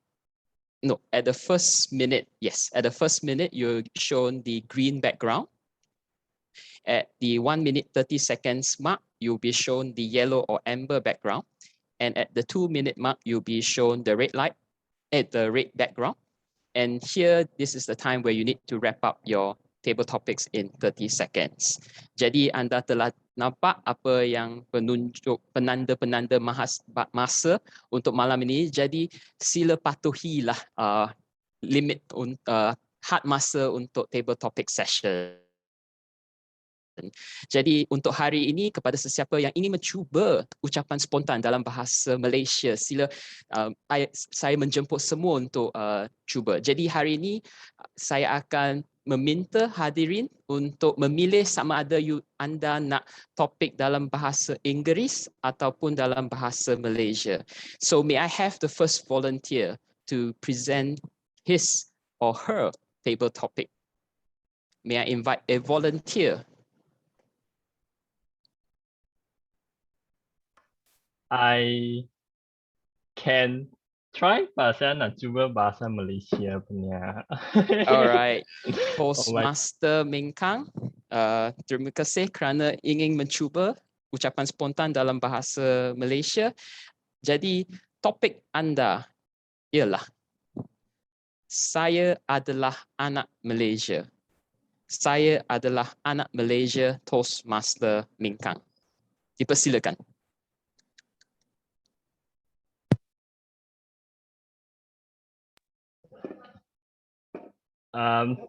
no, at the first minute, yes, at the first minute, you're shown the green background. At the 1 minute 30 seconds mark, you'll be shown the yellow or amber background. And at the 2 minute mark, you'll be shown the red light at the red background. And here, this is the time where you need to wrap up your table topics in 30 seconds. Jadi Anda telah nampak apa yang penunjuk penanda-penanda masa untuk malam ini. Jadi sila patuhilah limit had masa untuk table topic session. Jadi untuk hari ini kepada sesiapa yang ingin mencuba ucapan spontan dalam bahasa Malaysia, sila saya menjemput semua untuk cuba. Jadi hari ini saya akan meminta hadirin untuk memilih sama ada anda nak topik dalam bahasa Inggeris ataupun dalam bahasa Malaysia. So may I have the first volunteer to present his or her table topic? May I invite a volunteer I can try, saya nak cuba bahasa Malaysia punya. Alright, Oh my. Toastmaster 𝐴𝐸𝐴𝐺, terima kasih kerana ingin mencuba ucapan spontan dalam bahasa Malaysia. Jadi topik anda ialah saya adalah anak Malaysia. Saya adalah anak Malaysia Toastmaster 𝐴𝐸𝐴𝐺. Dipersilakan.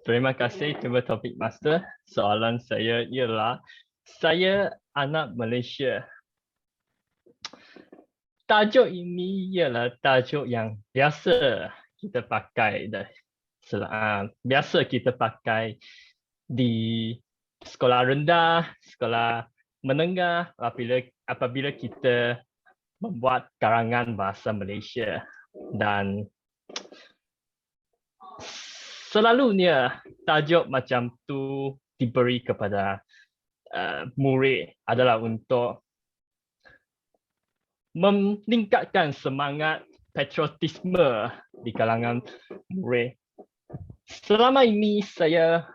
Terima kasih kepada topik master. Soalan saya ialah, saya anak Malaysia. Tajuk ini ialah tajuk yang biasa kita pakai biasa kita pakai di sekolah rendah, sekolah menengah apabila kita membuat karangan bahasa Malaysia. Dan selalunya tajuk macam tu diberi kepada murid adalah untuk meningkatkan semangat patriotisme di kalangan murid. Selama ini saya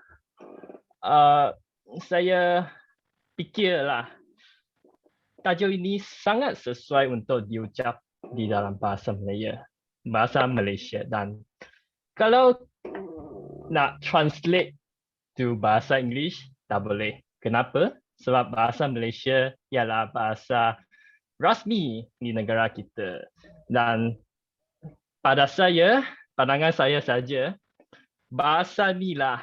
fikirlah tajuk ini sangat sesuai untuk diucap di dalam bahasa Malaysia, dan kalau nak translate to bahasa English tak boleh. Kenapa? Sebab bahasa Malaysia ialah bahasa rasmi di negara kita. Dan pada pandangan saya saja, bahasa inilah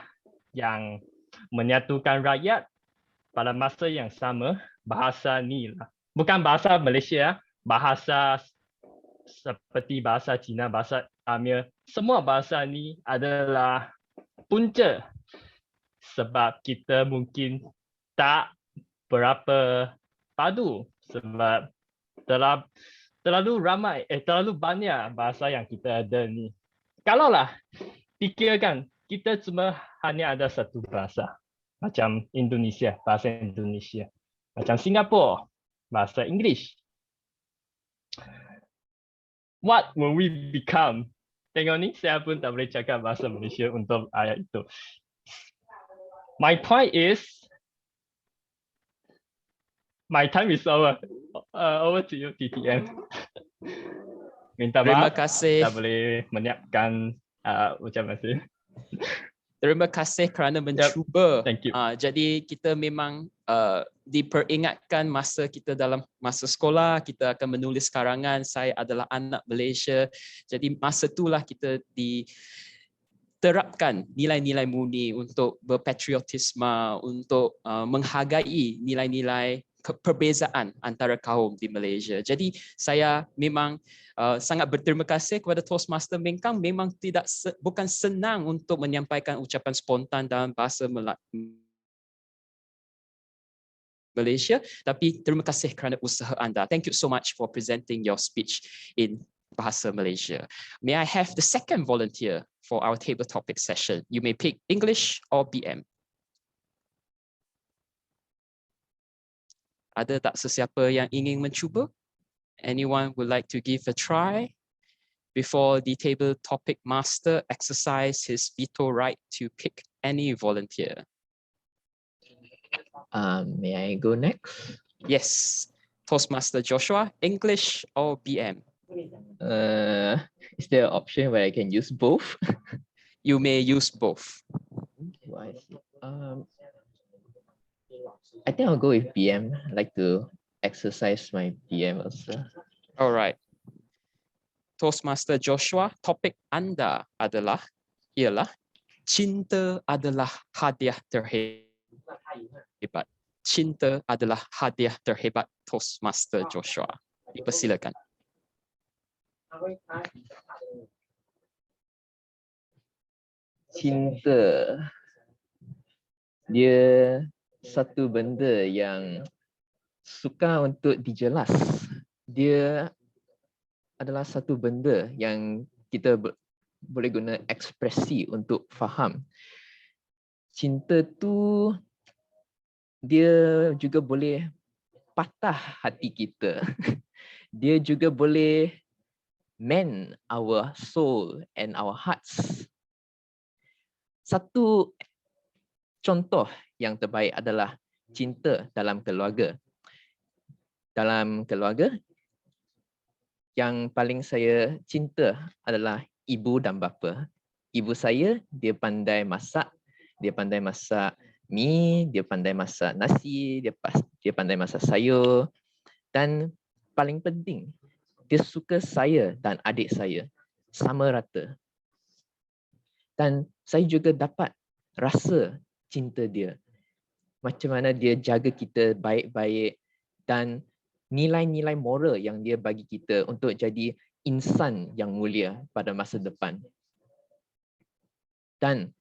yang menyatukan rakyat pada masa yang sama. Bahasa inilah, bukan bahasa Malaysia, bahasa seperti bahasa Cina, bahasa Amir, semua bahasa ini adalah punca, sebab kita mungkin tak berapa padu sebab terlalu banyak bahasa yang kita ada ni. Kalaulah fikirkan kita cuma hanya ada satu bahasa, macam Indonesia, bahasa Indonesia, macam Singapura, bahasa English. What will we become? Tengok ni, saya pun tak boleh cakap bahasa Malaysia untuk ayat itu. My point is, my time is over. Over to you, TTM. Minta Terima maaf, kasih. tak boleh menyiapkan ucapan saya. Terima kasih kerana mencuba. Thank you. Jadi kita memang diperingatkan masa kita dalam masa sekolah, kita akan menulis karangan, saya adalah anak Malaysia. Jadi masa itulah kita diterapkan nilai-nilai murni untuk berpatriotisme, untuk menghargai nilai-nilai perbezaan antara kaum di Malaysia. Jadi saya memang sangat berterima kasih kepada Toastmaster 𝐴𝐸𝐴𝐺. Memang bukan senang untuk menyampaikan ucapan spontan dalam bahasa Malaysia, tapi terima kasih kerana usaha anda. Thank you so much for presenting your speech in bahasa Malaysia. May I have the second volunteer for our table topic session? You may pick English or BM. Ada tak sesiapa yang ingin mencuba? Anyone would like to give a try before the table topic master exercise his veto right to pick any volunteer? May I go next? Yes. Toastmaster Joshua, English or BM? Is there an option where I can use both? You may use both. I think I'll go with BM. I like to exercise my BM also. All right. Toastmaster Joshua, topik anda ialah cinta adalah hadiah terhebat. Cinta adalah hadiah terhebat, Toastmaster Joshua. Dipersilakan. Cinta, dia satu benda yang sukar untuk dijelas. Dia adalah satu benda yang kita boleh guna ekspresi untuk faham. Cinta tu dia juga boleh patah hati kita. Dia juga boleh mend our soul and our hearts. Satu contoh yang terbaik adalah cinta dalam keluarga. Dalam keluarga, yang paling saya cinta adalah ibu dan bapa. Ibu saya, dia pandai masak mi, dia pandai masak nasi, dia pandai masak sayur. Dan paling penting, dia suka saya dan adik saya sama rata. Dan saya juga dapat rasa cinta dia. Macam mana dia jaga kita baik-baik dan nilai-nilai moral yang dia bagi kita untuk jadi insan yang mulia pada masa depan. Dan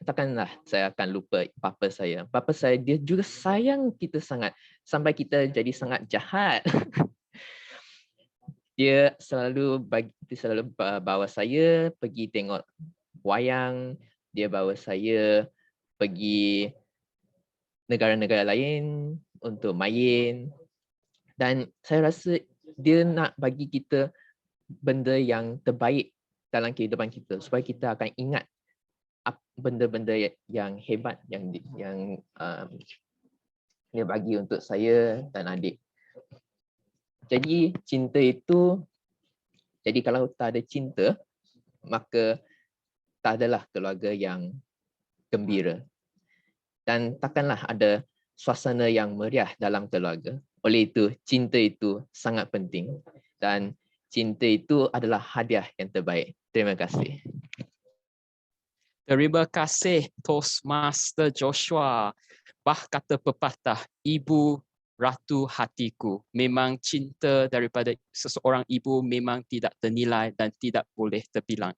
takkanlah saya akan lupa papa saya. Papa saya, dia juga sayang kita sangat sampai kita jadi sangat jahat. Dia selalu bawa saya pergi tengok wayang, dia bawa saya pergi negara-negara lain untuk main. Dan saya rasa dia nak bagi kita benda yang terbaik dalam kehidupan kita supaya kita akan ingat benda-benda yang hebat yang dia bagi untuk saya dan adik. Jadi cinta itu, jadi kalau tak ada cinta, maka tak adalah keluarga yang gembira. Dan takkanlah ada suasana yang meriah dalam keluarga. Oleh itu, cinta itu sangat penting. Dan cinta itu adalah hadiah yang terbaik. Terima kasih. Terima kasih Toastmaster Joshua. Kata pepatah, ibu ratu hatiku. Memang cinta daripada seseorang ibu memang tidak ternilai dan tidak boleh terbilang.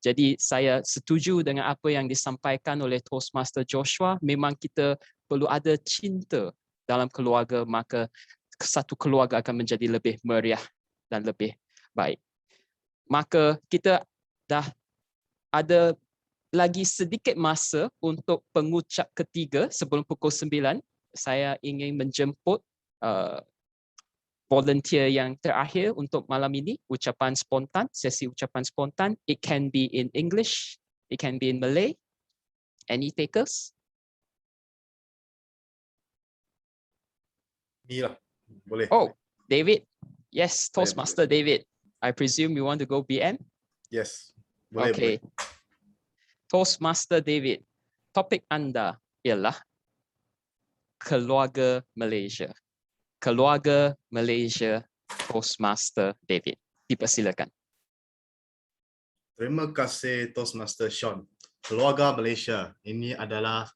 Jadi saya setuju dengan apa yang disampaikan oleh Toastmaster Joshua. Memang kita perlu ada cinta dalam keluarga, maka satu keluarga akan menjadi lebih meriah dan lebih baik. Maka kita dah ada lagi sedikit masa untuk pengucap ketiga sebelum pukul 9. Saya ingin menjemput volunteer yang terakhir untuk malam ini, ucapan spontan, sesi ucapan spontan. It can be in English, it can be in Malay. Any takers? Boleh. Oh, David. Yes, Toastmaster David. I presume you want to go BM? Yes. Boleh, okay. Boleh. Toastmaster David, topik anda ialah keluarga Malaysia. Keluarga Malaysia, Toastmaster David. Dipersilakan. Terima kasih Toastmaster Sean. Keluarga Malaysia, ini adalah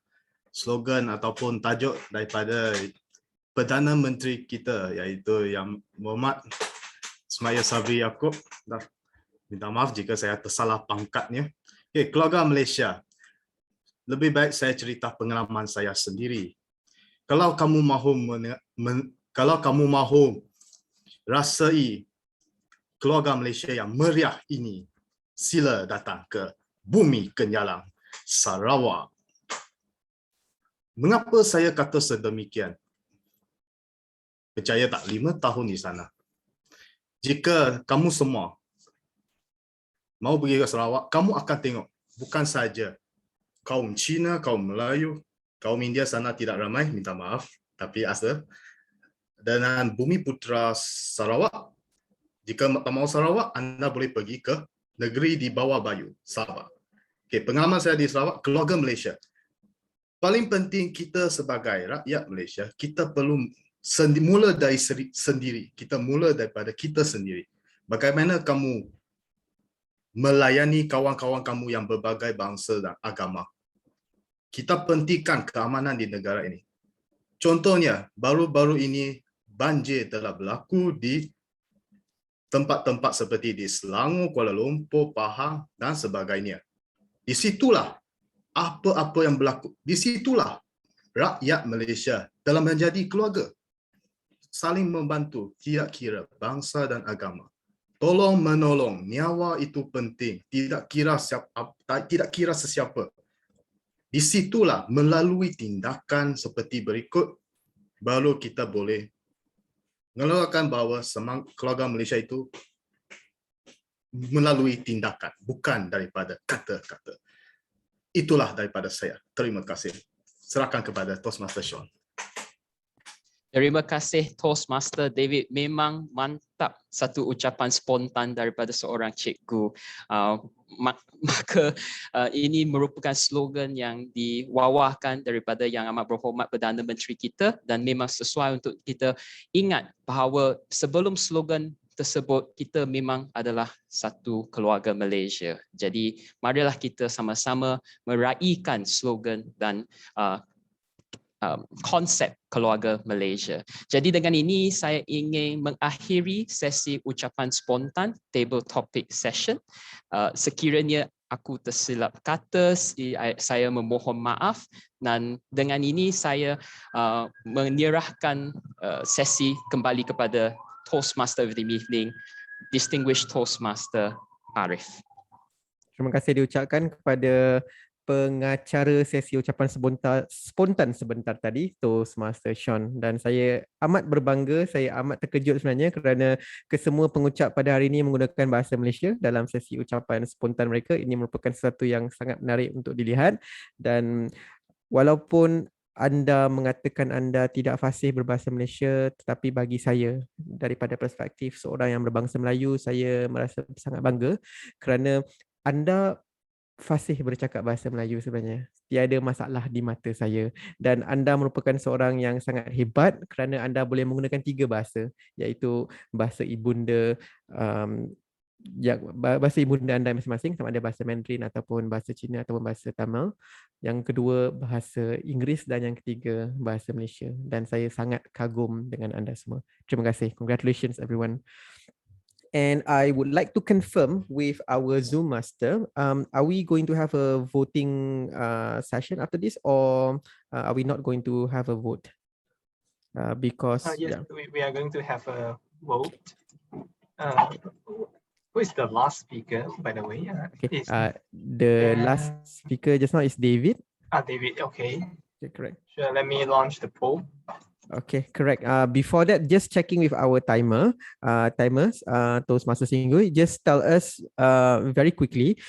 slogan ataupun tajuk daripada Perdana Menteri kita, iaitu Yang Muhammad Ismail Sabri Yaakob. Minta maaf jika saya tersalah pangkatnya. Okay, keluarga Malaysia. Lebih baik saya cerita pengalaman saya sendiri. Kalau kamu mahu rasai keluarga Malaysia yang meriah ini, sila datang ke Bumi Kenyalang, Sarawak. Mengapa saya kata sedemikian? Percaya tak, 5 tahun di sana. Jika kamu semua mau pergi ke Sarawak, kamu akan tengok bukan saja kaum Cina, kaum Melayu, kaum India sana tidak ramai, minta maaf, tapi asal. Dan Bumi Putra Sarawak, jika tak mau Sarawak, anda boleh pergi ke negeri di bawah Bayu, Sabah. Okay, pengalaman saya di Sarawak, keluarga Malaysia. Paling penting kita sebagai rakyat Malaysia, kita perlu mula dari sendiri. Kita mula daripada kita sendiri. Bagaimana kamu melayani kawan-kawan kamu yang berbagai bangsa dan agama. Kita pentingkan keamanan di negara ini. Contohnya, baru-baru ini banjir telah berlaku di tempat-tempat seperti di Selangor, Kuala Lumpur, Pahang dan sebagainya. Di situlah apa-apa yang berlaku. Di situlah rakyat Malaysia dalam menjadi keluarga. Saling membantu, tidak kira bangsa dan agama. Tolong menolong, nyawa itu penting, tidak kira sesiapa. Di situlah melalui tindakan seperti berikut, baru kita boleh mengatakan bahawa keluarga Malaysia itu melalui tindakan, bukan daripada kata-kata. Itulah daripada saya. Terima kasih. Serahkan kepada Toastmaster Sean. Terima kasih Toastmaster David. Memang mantap satu ucapan spontan daripada seorang cikgu. Maka ini merupakan slogan yang diwawahkan daripada Yang Amat Berhormat Perdana Menteri kita, dan memang sesuai untuk kita ingat bahawa sebelum slogan tersebut kita memang adalah satu keluarga Malaysia. Jadi marilah kita sama-sama meraihkan slogan dan konsep keluarga Malaysia. Jadi dengan ini saya ingin mengakhiri sesi ucapan spontan table topic session. Sekiranya aku tersilap kata, saya memohon maaf, dan dengan ini saya menyerahkan sesi kembali kepada Toastmaster of the evening, Distinguished Toastmaster Arif. Terima kasih diucapkan kepada pengacara sesi ucapan spontan sebentar tadi, Toastmaster Sean. Dan saya amat berbangga, saya amat terkejut sebenarnya kerana kesemua pengucap pada hari ini menggunakan bahasa Malaysia dalam sesi ucapan spontan mereka. Ini merupakan sesuatu yang sangat menarik untuk dilihat, dan walaupun anda mengatakan anda tidak fasih berbahasa Malaysia, tetapi bagi saya, daripada perspektif seorang yang berbangsa Melayu, saya merasa sangat bangga kerana anda fasih bercakap bahasa Melayu sebenarnya. Tiada masalah di mata saya. Dan anda merupakan seorang yang sangat hebat kerana anda boleh menggunakan 3 bahasa, iaitu bahasa ibunda, bahasa ibunda anda masing-masing, sama ada bahasa Mandarin ataupun bahasa Cina ataupun bahasa Tamil. Yang kedua bahasa Inggeris, dan yang ketiga bahasa Malaysia. Dan saya sangat kagum dengan anda semua. Terima kasih. Congratulations everyone. And I would like to confirm with our Zoom master, are we going to have a voting session after this, or are we not going to have a vote? Because yes, we are going to have a vote. Who is the last speaker, by the way? Okay. The last speaker just now is David. David, okay. Okay, correct. Sure, let me launch the poll. Okay, correct. Before that, just checking with our timers, Toastmaster Singgui, just tell us very quickly,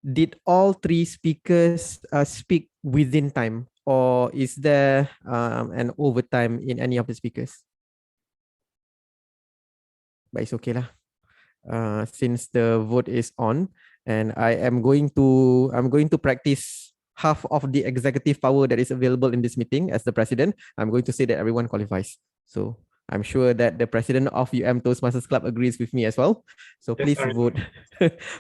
did all 3 speakers speak within time, or is there an overtime in any of the speakers? But it's okay lah. Since the vote is on, and I'm going to practice half of the executive power that is available in this meeting as the president. I'm going to say that everyone qualifies. So I'm sure that the president of Toastmasters Club agrees with me as well. So please vote.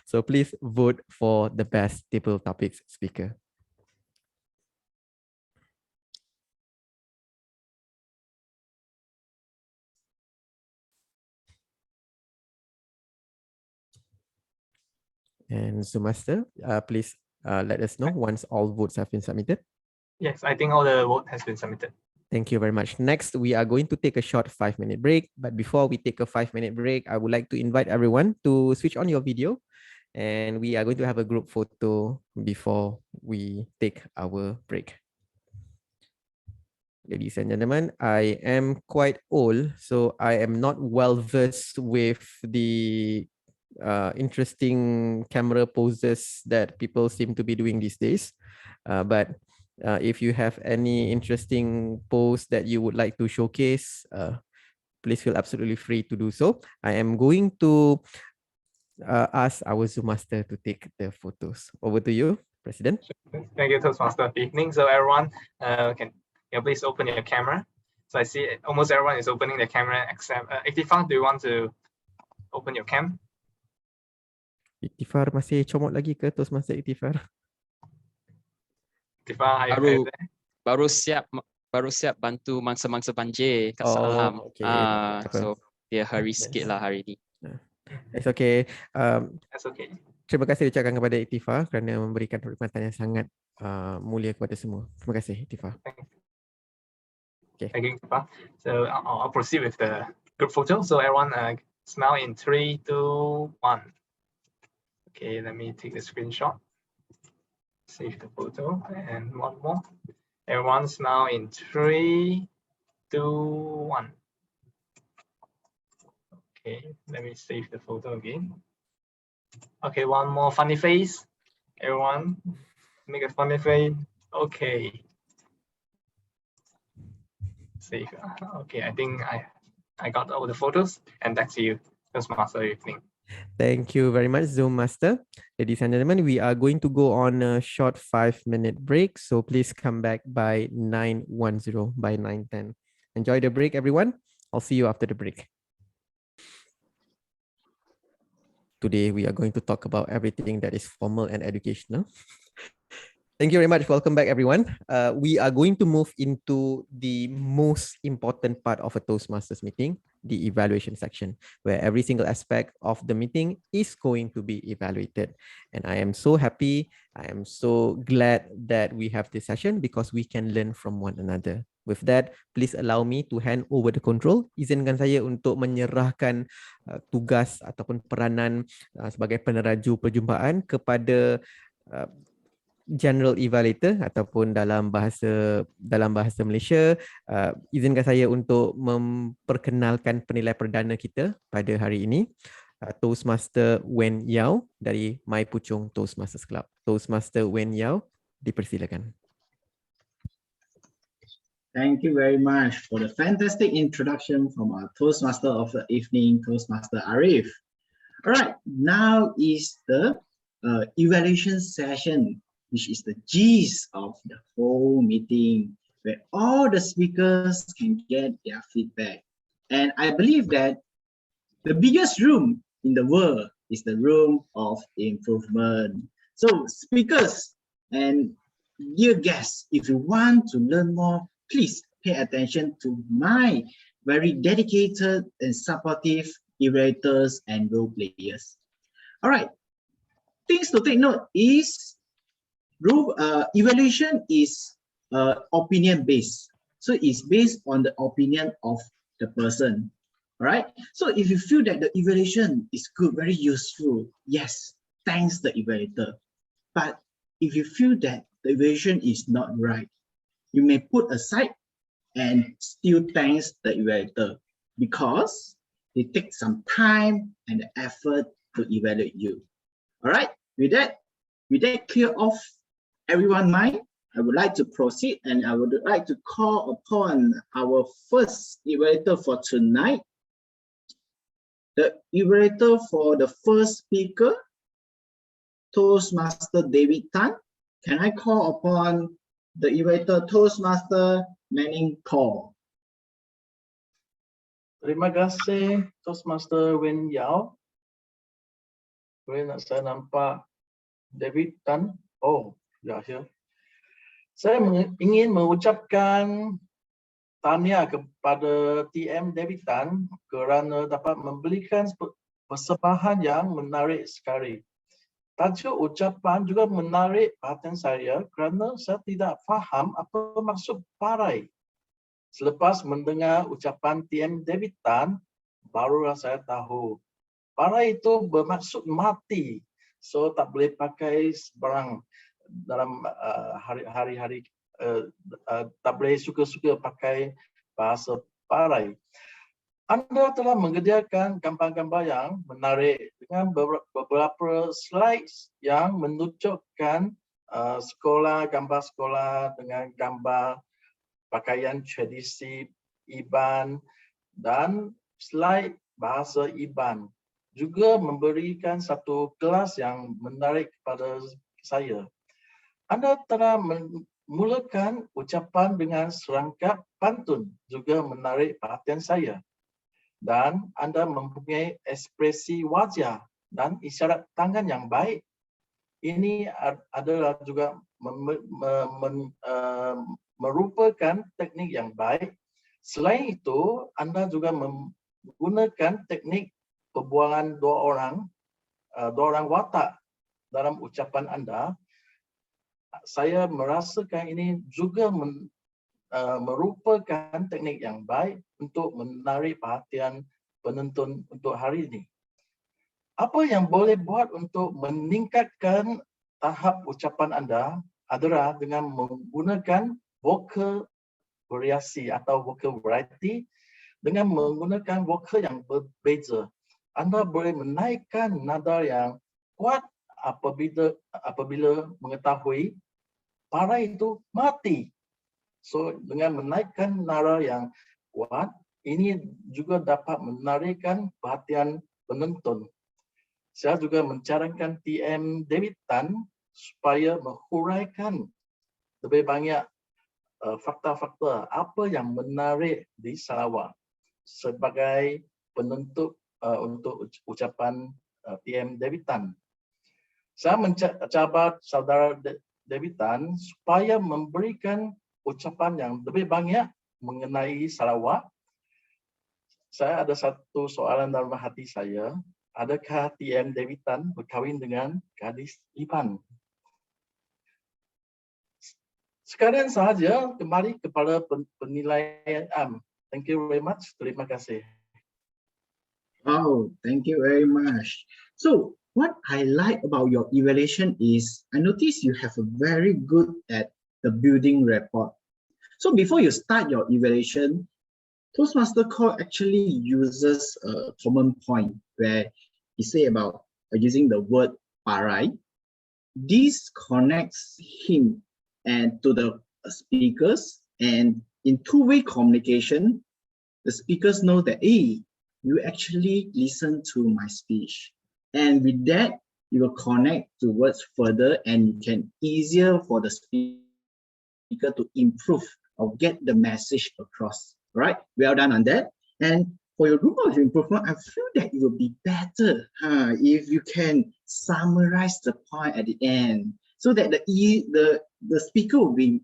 So please vote for the best table topics speaker. And Zoom Master, please let us know once all votes have been submitted. Yes, I think all the vote has been submitted. Thank you very much. Next, we are going to take a short 5-minute break. But before we take a 5-minute break, I would like to invite everyone to switch on your video. And we are going to have a group photo before we take our break. Ladies and gentlemen, I am quite old, so I am not well versed with the interesting camera poses that people seem to be doing these days. But if you have any interesting pose that you would like to showcase, please feel absolutely free to do so. I am going to ask our Zoom master to take the photos. Over to you, President. Thank you, Toastmaster. Good evening. So everyone, can you please open your camera? So I see almost everyone is opening their camera except Iktifar. Do you want to open your cam? Iktifar masih comot lagi ke Toastmaster Iktifar? Iktifar, baru siap bantu mangsa-mangsa banjir kat Salam. Okay. So dia hurry sikit lah hari ni. It's okay. That's okay. Terima kasih ucapkan kepada Iktifar kerana memberikan perkhidmatan yang sangat mulia kepada semua. Terima kasih Iktifar. Okay. Thank you, Iktifar. So I'll proceed with the group photo. So everyone smile in 3, 2, 1. Okay, let me take the screenshot. Save the photo and one more. Everyone smile in 3, 2, 1. Okay, let me save the photo again. Okay, one more funny face. Everyone, make a funny face. Okay. Save. Okay, I think I got all the photos, and back to you, Toastmaster evening. Thank you very much, Zoom Master. Ladies and gentlemen, we are going to go on a short 5-minute break. So please come back by 9:10, by 9:10. Enjoy the break, everyone. I'll see you after the break. Today, we are going to talk about everything that is formal and educational. Thank you very much. Welcome back, everyone. We are going to move into the most important part of a Toastmasters meeting, the evaluation section, where every single aspect of the meeting is going to be evaluated. And I am so happy, I am so glad that we have this session because we can learn from one another. With that, please allow me to hand over the control. Izinkan saya untuk menyerahkan tugas ataupun peranan sebagai peneraju perjumpaan kepada General Evaluator ataupun dalam bahasa Malaysia, izinkan saya untuk memperkenalkan penilai perdana kita pada hari ini, Toastmaster 𝐿𝐴𝐚𝐻𝐢 dari My Puchong Toastmasters Club. Toastmaster 𝐿𝐴𝐚𝐻𝐢, dipersilakan. Thank you very much for the fantastic introduction from our Toastmaster of the evening, Toastmaster Arif. All right, now is the evaluation session, which is the gist of the whole meeting, where all the speakers can get their feedback. And I believe that the biggest room in the world is the room of improvement. So speakers and dear guests, if you want to learn more, please pay attention to my very dedicated and supportive evaluators and role players. All right, things to take note is evaluation is opinion based, so it's based on the opinion of the person. All right, so if you feel that the evaluation is good, very useful, yes, thanks the evaluator. But if you feel that the evaluation is not right, you may put aside and still thanks the evaluator because they take some time and effort to evaluate you. All right, with that clear off everyone's mind, I would like to proceed and I would like to call upon our first evaluator for tonight. The evaluator for the first speaker, Toastmaster David Tan. Can I call upon the evaluator Toastmaster Manning Paul? Terima kasih Toastmaster 𝐿𝐴𝐚𝐻𝐢. Boleh nak saya nampak David Tan? Oh, ya, here. Saya ingin mengucapkan tahniah kepada TM David Tan kerana dapat memberikan persembahan yang menarik sekali. Tajuk ucapan juga menarik perhatian saya kerana saya tidak faham apa maksud parai. Selepas mendengar ucapan TM David Tan, barulah saya tahu. Parai itu bermaksud mati. So tak boleh pakai sebarang dalam hari-hari, tak boleh suka-suka pakai bahasa parai. Anda telah menyediakan gambar-gambar yang menarik dengan beberapa slides yang menunjukkan gambar sekolah dengan gambar pakaian tradisi Iban dan slide bahasa Iban. Juga memberikan satu kelas yang menarik kepada saya. Anda telah memulakan ucapan dengan serangkap pantun, juga menarik perhatian saya. Dan anda mempunyai ekspresi wajah dan isyarat tangan yang baik. Ini adalah juga merupakan teknik yang baik. Selain itu, anda juga menggunakan teknik perbualan dua orang watak dalam ucapan anda. Saya merasakan ini juga merupakan teknik yang baik untuk menarik perhatian penonton untuk hari ini. Apa yang boleh buat untuk meningkatkan tahap ucapan anda adalah dengan menggunakan vokal variasi atau vocal variety dengan menggunakan vokal yang berbeza. Anda boleh menaikkan nada yang kuat apabila mengetahui parai itu mati. So dengan menaikkan nada yang kuat, ini juga dapat menarikkan perhatian penonton. Saya juga mencarankan TM David Tan supaya menghuraikan lebih banyak fakta-fakta apa yang menarik di Sarawak sebagai penentu untuk ucapan TM David Tan. Saya mencabar saudara David Tan supaya memberikan ucapan yang lebih banyak mengenai Sarawak. Saya ada satu soalan dalam hati saya. Adakah TM David Tan berkahwin dengan gadis Iban? Sekarang sahaja, kembali kepada penilaian. Thank you very much. Terima kasih. Oh, thank you very much. So, what I like about your evaluation is, I notice you have a very good at the building rapport. So before you start your evaluation, Toastmaster Core actually uses a common point where he say about using the word parai. This connects him and to the speakers, and in two-way communication, the speakers know that, hey, you actually listen to my speech. And with that, you will connect to words further, and you can easier for the speaker to improve or get the message across. Right? Well done on that. And for your room of improvement, I feel that it will be better if you can summarize the point at the end, so that the speaker will be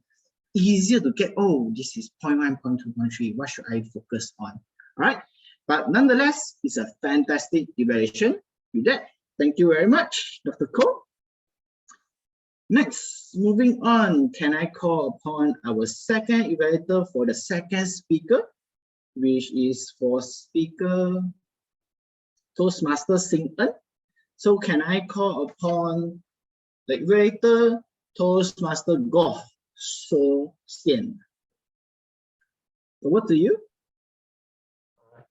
easier to get, oh, this is point 1, point 2, point 3. What should I focus on? All right. But nonetheless, it's a fantastic evaluation. With that, thank you very much, Dr. Koh. Next, moving on, can I call upon our second evaluator for the second speaker, which is for speaker Toastmaster 𝐶𝐸𝐴. So can I call upon the evaluator Toastmaster 𝐿𝐴𝐻𝐿. Over to you.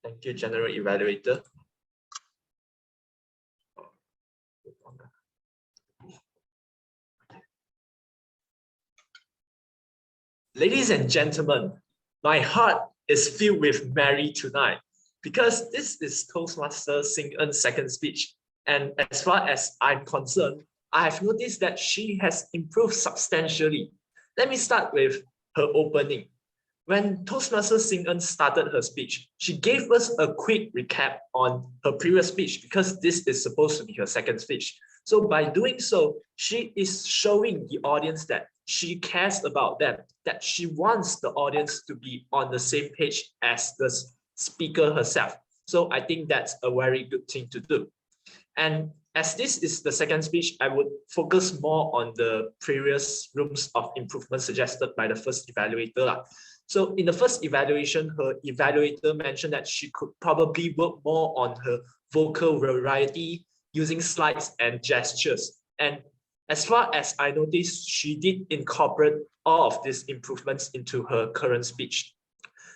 Thank you, General Evaluator. Ladies and gentlemen, my heart is filled with merry tonight because this is Toastmaster 𝐶𝐸𝐴's second speech. And as far as I'm concerned, I have noticed that she has improved substantially. Let me start with her opening. When Toastmaster 𝐶𝐸𝐴 started her speech, she gave us a quick recap on her previous speech because this is supposed to be her second speech. So by doing so, she is showing the audience that she cares about them, that she wants the audience to be on the same page as the speaker herself. So I think that's a very good thing to do. And as this is the second speech, I would focus more on the previous rooms of improvement suggested by the first evaluator. So in the first evaluation, her evaluator mentioned that she could probably work more on her vocal variety using slides and gestures. And as far as I noticed, she did incorporate all of these improvements into her current speech.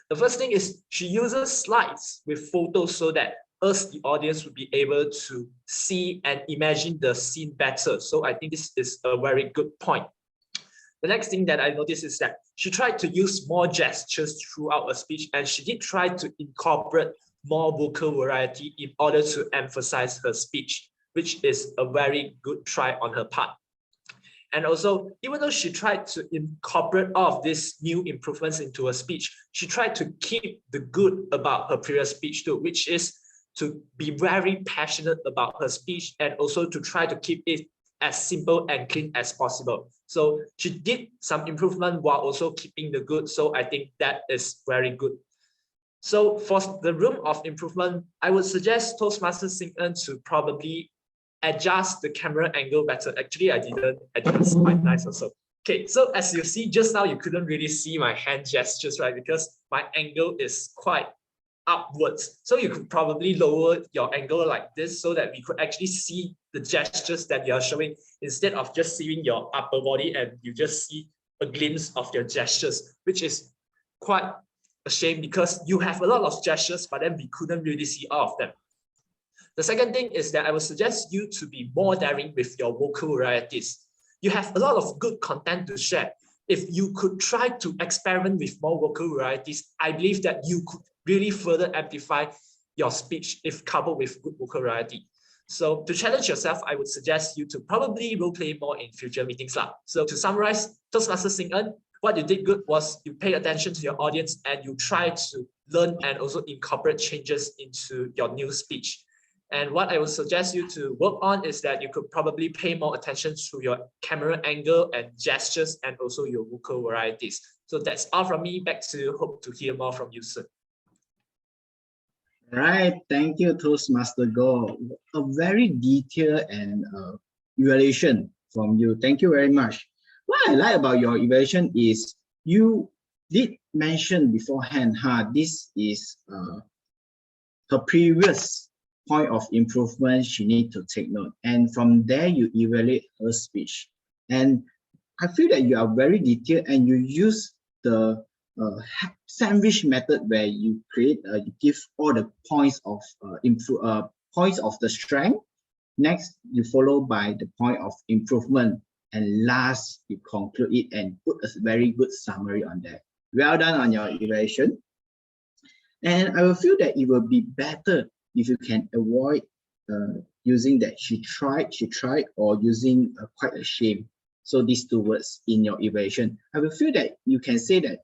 The first thing is she uses slides with photos so that us, the audience, would be able to see and imagine the scene better. So I think this is a very good point. The next thing that I noticed is that she tried to use more gestures throughout her speech, and she did try to incorporate more vocal variety in order to emphasize her speech, which is a very good try on her part. And also, even though she tried to incorporate all of these new improvements into her speech, she tried to keep the good about her previous speech too, which is to be very passionate about her speech and also to try to keep it as simple and clean as possible. So she did some improvement while also keeping the good. So I think that is very good. So for the room of improvement, I would suggest Toastmaster 𝐶𝐸𝐴 to probably adjust the camera angle better. Actually, I didn't. It's quite nice also. Okay, so as you see just now, you couldn't really see my hand gestures, right? Because my angle is quite upwards. So you could probably lower your angle like this so that we could actually see the gestures that you're showing instead of just seeing your upper body and you just see a glimpse of your gestures, which is quite ashamed because you have a lot of gestures, but then we couldn't really see all of them. The second thing is that I would suggest you to be more daring with your vocal varieties. You have a lot of good content to share. If you could try to experiment with more vocal varieties, I believe that you could really further amplify your speech if coupled with good vocal variety. So to challenge yourself, I would suggest you to probably role play more in future meetings. So to summarize, Toastmasters 𝐶𝐻, what you did good was you pay attention to your audience and you try to learn and also incorporate changes into your new speech. And what I would suggest you to work on is that you could probably pay more attention to your camera angle and gestures and also your vocal varieties. So that's all from me. Back to you. Hope to hear more from you soon. Right, thank you, Toastmaster Go. A very detailed and evaluation from you. Thank you very much. What I like about your evaluation is you did mention beforehand, this is her previous point of improvement she need to take note. And from there, you evaluate her speech. And I feel that you are very detailed and you use the sandwich method where you create, you give all the points of points of the strength. Next, you follow by the point of improvement. And last, you conclude it and put a very good summary on that. Well done on your evaluation. And I will feel that it will be better if you can avoid using that she tried, or using quite ashamed. So these two words in your evaluation. I will feel that you can say that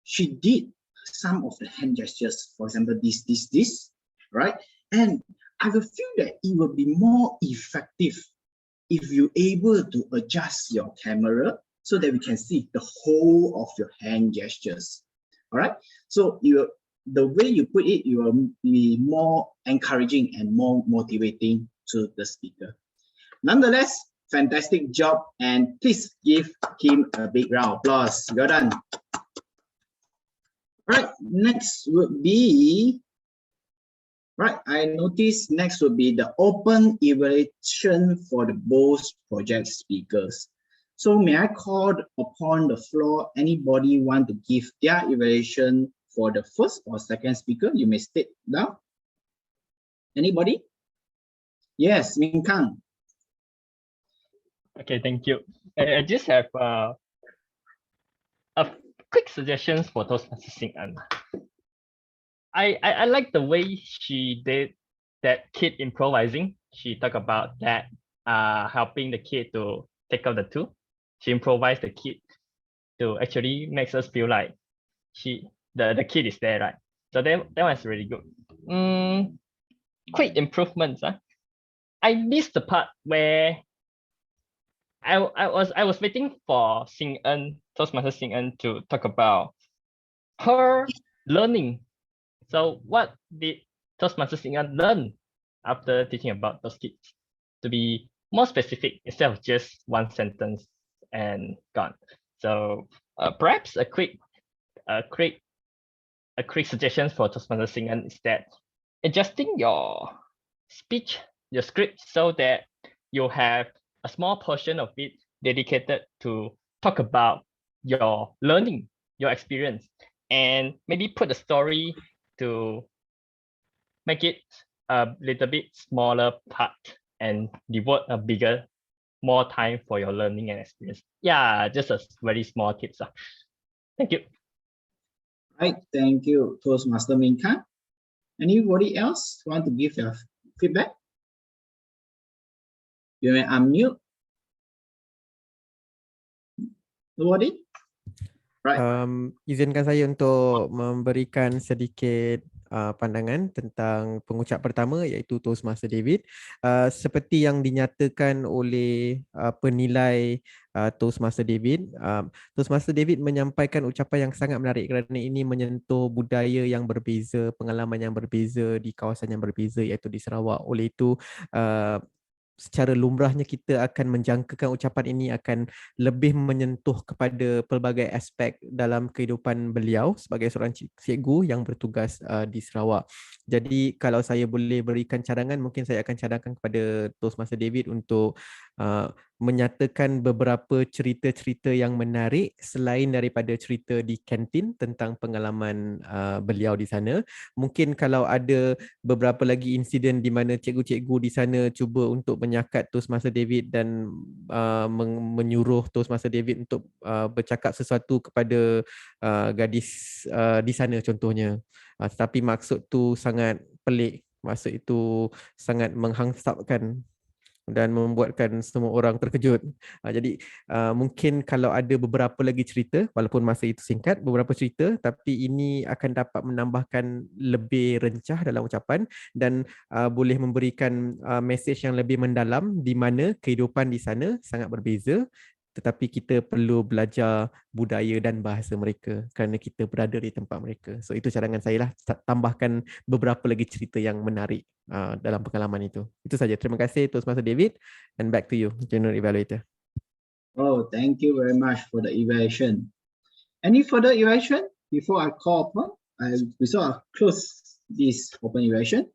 she did some of the hand gestures, for example, this, right? And I will feel that it will be more effective if you're able to adjust your camera so that we can see the whole of your hand gestures. All right. So the way you put it, you will be more encouraging and more motivating to the speaker. Nonetheless, fantastic job, and please give Kim a big round of applause. Well done. Right, next would be, right, I noticed next would be the open evaluation for the both project speakers. So may I call upon the floor, anybody want to give their evaluation for the first or second speaker? You may state down. Anybody? Yes, Min-Kang. Okay, thank you. I just have a quick suggestions for Toastmasters 𝐶𝐻. I like the way she did that kid improvising. She talked about that helping the kid to take out the two. She improvised the kid to actually makes us feel like the kid is there, right? So that was really good. Quick improvements. I missed the part where I was waiting for 𝐶𝐻, Toastmasters 𝐶𝐻, to talk about her learning. So what did Toastmasters 𝐶𝐻 learn after teaching about those kids? To be more specific instead of just one sentence and gone. So perhaps a quick suggestion for Toastmasters 𝐶𝐻 is that adjusting your speech, your script, so that you have a small portion of it dedicated to talk about your learning, your experience, and maybe put a story to make it a little bit smaller part and devote a more time for your learning and experience. Yeah, just a very small tips. Thank you. Right, thank you, Toastmaster Min-Kang. Anybody else want to give your feedback? You may unmute. Nobody? Right. Izinkan saya untuk memberikan sedikit pandangan tentang pengucap pertama, iaitu Toastmaster David. Seperti yang dinyatakan oleh penilai Toastmaster David, Toastmaster David menyampaikan ucapan yang sangat menarik kerana ini menyentuh budaya yang berbeza, pengalaman yang berbeza di kawasan yang berbeza, iaitu di Sarawak. Oleh itu secara lumrahnya kita akan menjangkakan ucapan ini akan lebih menyentuh kepada pelbagai aspek dalam kehidupan beliau sebagai seorang cikgu yang bertugas di Sarawak. Jadi kalau saya boleh berikan cadangan, mungkin saya akan cadangkan kepada Toastmaster David untuk menyatakan beberapa cerita-cerita yang menarik selain daripada cerita di kantin tentang pengalaman beliau di sana. Mungkin kalau ada beberapa lagi insiden di mana cikgu-cikgu di sana cuba untuk menyakat Toastmaster David dan menyuruh Toastmaster David untuk bercakap sesuatu kepada gadis di sana contohnya. Tetapi maksud tu sangat pelik, maksud itu sangat menghangsapkan dan membuatkan semua orang terkejut. Jadi mungkin kalau ada beberapa lagi cerita, walaupun masa itu singkat, beberapa cerita, tapi ini akan dapat menambahkan lebih rencah dalam ucapan dan boleh memberikan mesej yang lebih mendalam di mana kehidupan di sana sangat berbeza, tetapi kita perlu belajar budaya dan bahasa mereka kerana kita berada di tempat mereka. So itu cadangan saya lah, tambahkan beberapa lagi cerita yang menarik dalam pengalaman itu. Itu saja. Terima kasih Toastmaster David, and back to you, General Evaluator. Oh, thank you very much for the evaluation. Any further evaluation before I call upon? Before I close this open evaluation?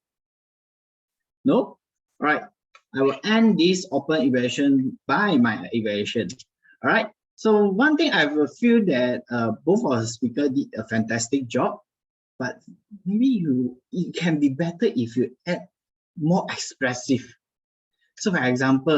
No? All right. I will end this open evaluation by my evaluation. All right. So one thing I will feel that both of the speakers did a fantastic job, but maybe it can be better if you add more expressive. So for example,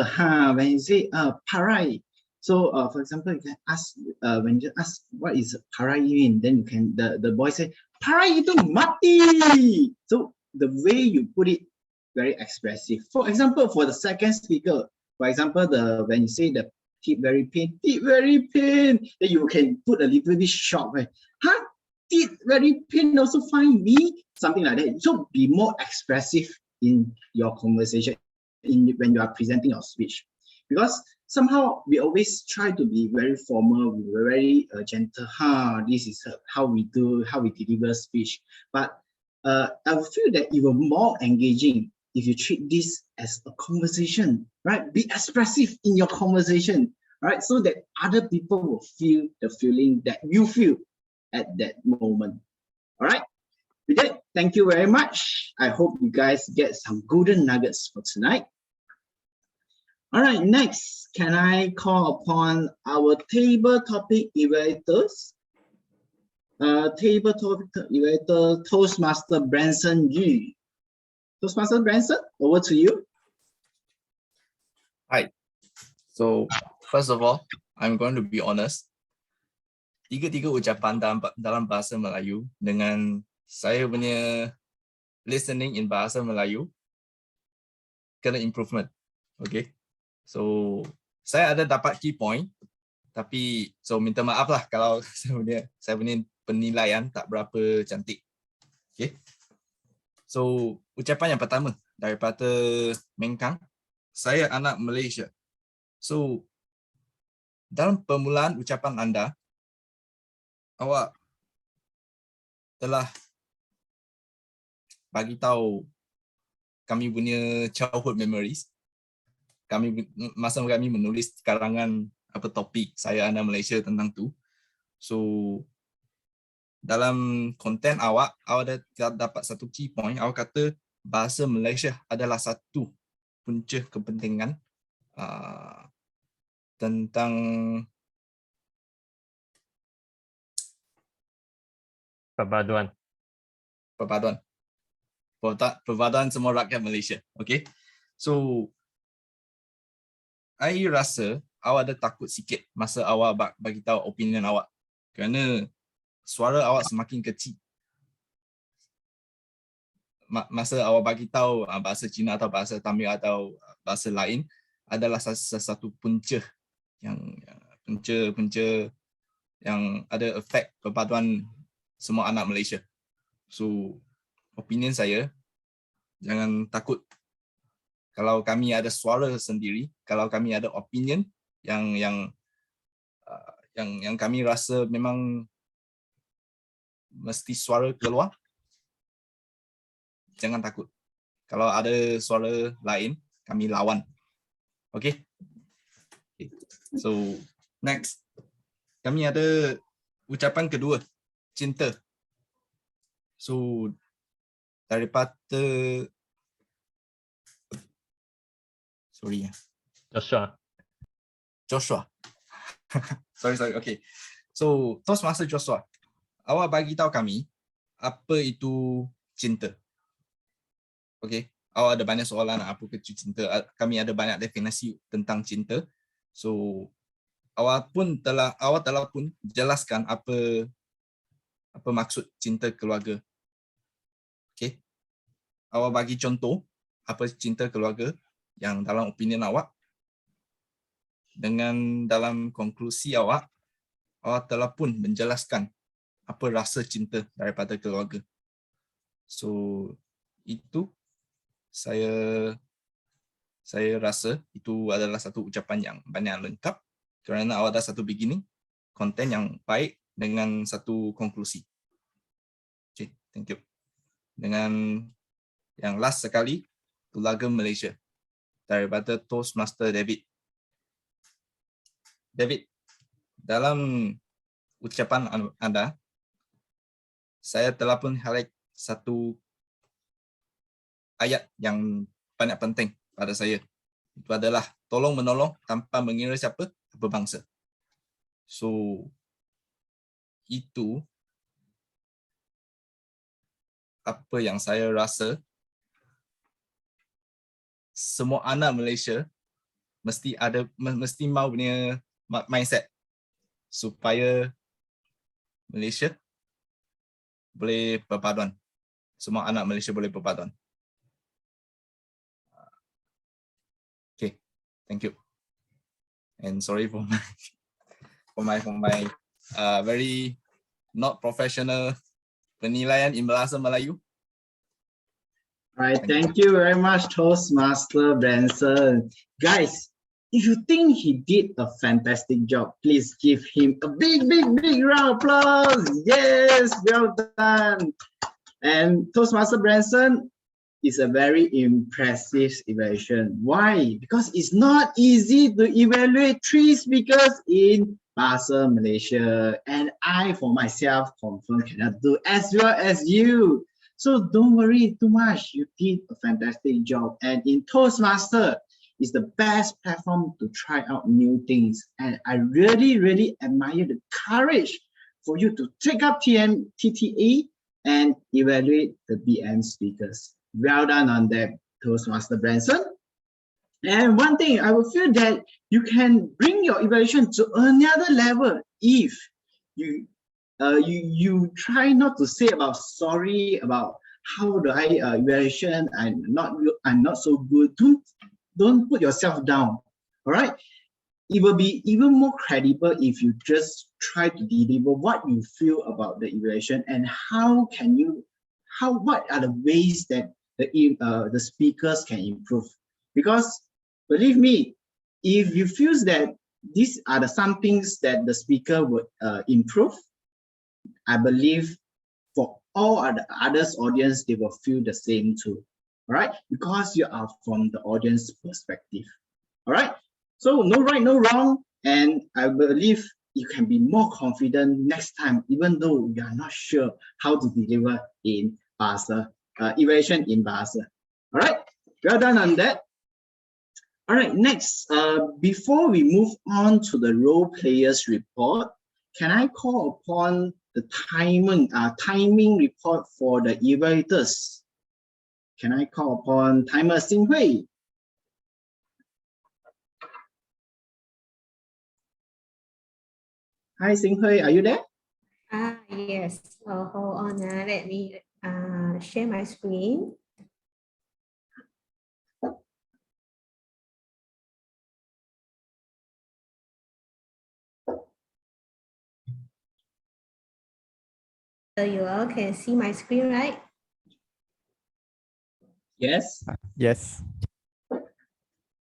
when you say parai, so for example, you can ask when you ask what is parai mean, then you can the boy say parai itu mati. So the way you put it, very expressive. For example, for the second speaker, for example, when you say the teeth very pain, then you can put a little bit shock, right? Huh? Teeth very pain also find me? Something like that. So be more expressive in your conversation when you are presenting your speech. Because somehow we always try to be very formal, very gentle. This is how we deliver speech. But I feel that it will be more engaging if you treat this as a conversation, right? Be expressive in your conversation, right? So that other people will feel the feeling that you feel at that moment. All right? With that, thank you very much. I hope you guys get some golden nuggets for tonight. All right, next, can I call upon our table topic evaluators? Table topic evaluator, Toastmaster Branson Yu. Toastmaster Branson, over to you. Hi. So first of all, I'm going to be honest. Tiga-tiga ucapan dalam bahasa Melayu dengan saya punya listening in bahasa Melayu kena improvement. Okay. So saya ada dapat key point, tapi so minta maaf lah kalau saya punya penilaian tak berapa cantik. Okay. So ucapan yang pertama daripada Mengkang, saya anak Malaysia. So dalam permulaan ucapan anda, awak telah bagi tahu kami punya childhood memories. Masa kami menulis karangan topik saya anak Malaysia tentang tu. So dalam konten awak ada dapat satu key point. Awak kata bahasa Malaysia adalah satu punca kepentingan tentang perpaduan semua rakyat Malaysia. Okay. So I rasa awak ada takut sikit masa awak bagi tahu opinion awak kerana suara awak semakin kecil. Masa awak bagi tahu bahasa Cina atau bahasa Tamil atau bahasa lain adalah satu punca yang ada efek perpaduan semua anak Malaysia. So opinion saya, jangan takut. Kalau kami ada suara sendiri, kalau kami ada opinion yang kami rasa memang mesti suara keluar, jangan takut. Kalau ada suara lain, kami lawan. Okay. So next, kami ada ucapan kedua, cinta. So daripada Joshua. sorry. Okay. So Toastmaster Joshua, awak bagi tahu kami apa itu cinta. Okay. Awak ada banyak soalan apa itu cinta. Kami ada banyak definisi tentang cinta. So awak telah pun jelaskan apa maksud cinta keluarga. Okay. Awak bagi contoh apa cinta keluarga yang dalam opinion awak. Dengan dalam konklusi awak telah pun menjelaskan apa rasa cinta daripada keluarga. So itu saya rasa itu adalah satu ucapan yang banyak lengkap kerana awak ada satu beginning, konten yang baik dengan satu konklusi. Okay, thank you. Dengan yang last sekali, keluarga Malaysia daripada Toastmaster David. David, dalam ucapan anda, saya telah pun highlight satu ayat yang banyak penting pada saya. Itu adalah tolong menolong tanpa mengira siapa, apa bangsa. So, itu apa yang saya rasa semua anak Malaysia mesti mau punya mindset supaya Malaysia boleh berpaduan. Semua anak Malaysia boleh berpaduan. Okay, thank you. And sorry for my very not professional penilaian in bahasa Melayu. Right, thank you very much, Toastmaster Benson. Guys, if you think he did a fantastic job, please give him a big round of applause. Yes, well done. And Toastmaster Benson is a very impressive evaluation. Why? Because it's not easy to evaluate 3 speakers in Bahasa Malaysia. And I, for myself, confirm cannot do as well as you. So don't worry too much. You did a fantastic job. And in Toastmaster, it's the best platform to try out new things. And I really admire the courage for you to take up TTA and evaluate the BM speakers. Well done on that, Toastmaster Branson. And one thing, I will feel that you can bring your evaluation to another level if you try not to say about sorry about how do I evaluation, I'm not so good. Don't put yourself down. All right. It will be even more credible if you just try to deliver what you feel about the evaluation and what are the ways that the speakers can improve. Because believe me, if you feel that these are some things that the speaker would improve, I believe for all the others audience, they will feel the same too. All right, because you are from the audience perspective. All right, so no right, no wrong, and I believe you can be more confident next time, even though you are not sure how to deliver in Bahasa, evaluation in Bahasa. All right, well done on that. All right, next, before we move on to the role players report, can I call upon the timing report for the evaluators? Can I call upon timer Xing-Hui? Hi, Xing-Hui, are you there? Yes. So hold on. Let me share my screen. So you all can see my screen, right? Yes. Yes.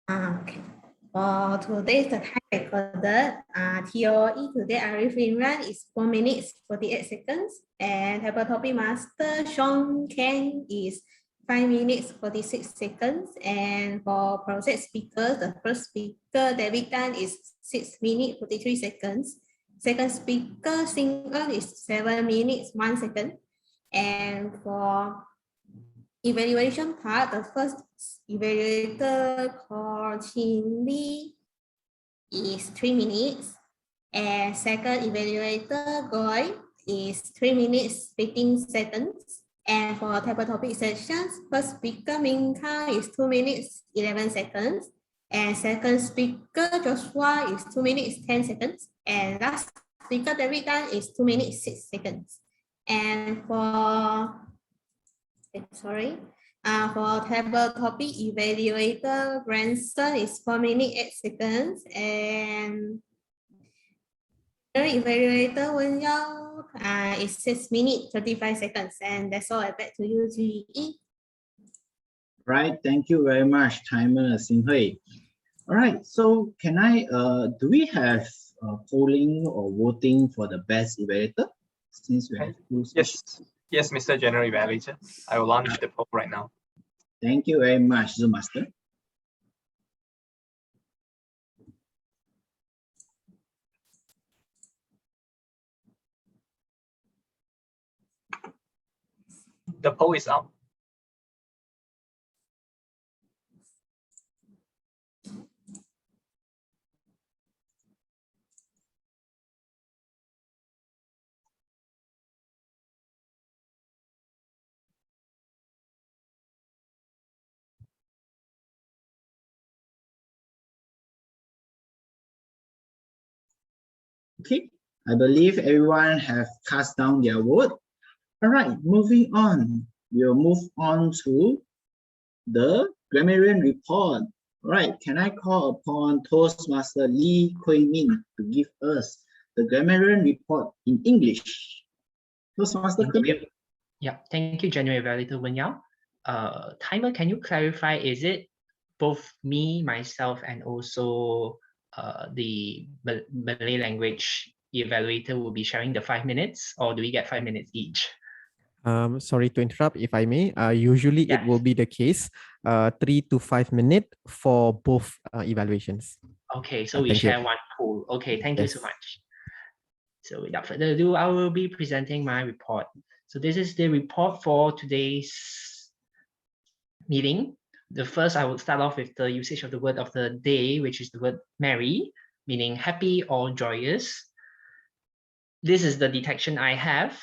Okay. For today's time recorded, TOE today Arif run is 4 minutes 48 seconds, and Topic Master 𝐿𝐴𝐚𝐻 is 5 minutes 46 seconds, and for project speakers, the first speaker David Tan is 6 minutes 43 seconds. Second speaker Xing-En is 7 minutes 1 second, and for evaluation part, the first evaluator called Chin Lee is 3 minutes, and second evaluator Goy is 3 minutes 15 seconds. And for table topic sessions, first speaker Min-Kang is 2 minutes 11 seconds, and second speaker Joshua is 2 minutes 10 seconds, and last speaker David Tan is 2 minutes 6 seconds. And for for table topic evaluator Branson is 4 minutes 8 seconds, and evaluator 𝐿𝐴𝐚𝐻 is 6 minutes 35 seconds. And that's all. Back to you, GE. Right, thank you very much, Timer Xing-Hui. All right, so can I, do we have polling or voting for the best evaluator? Since we have Yes, Mr. General Evaluator. I will launch the poll right now. Thank you very much, Zoom Master. The poll is up. Okay, I believe everyone have cast down their vote. All right, moving on. We'll move on to the Grammarian Report. All right, can I call upon Toastmaster Lee Kui-Min to give us the Grammarian Report in English? Toastmaster Kui-Min. Yeah, thank you, General Evaluator Wen-Yao. Timer, can you clarify, is it both me, myself, and also the Malay language evaluator will be sharing the 5 minutes, or do we get 5 minutes each? Sorry to interrupt, if I may. Usually it will be the case, 3 to 5 minutes for both evaluations. Okay, so we share one pool. Okay, thank you so much. So without further ado, I will be presenting my report. So this is the report for today's meeting. The first, I will start off with the usage of the word of the day, which is the word merry, meaning happy or joyous. This is the detection I have.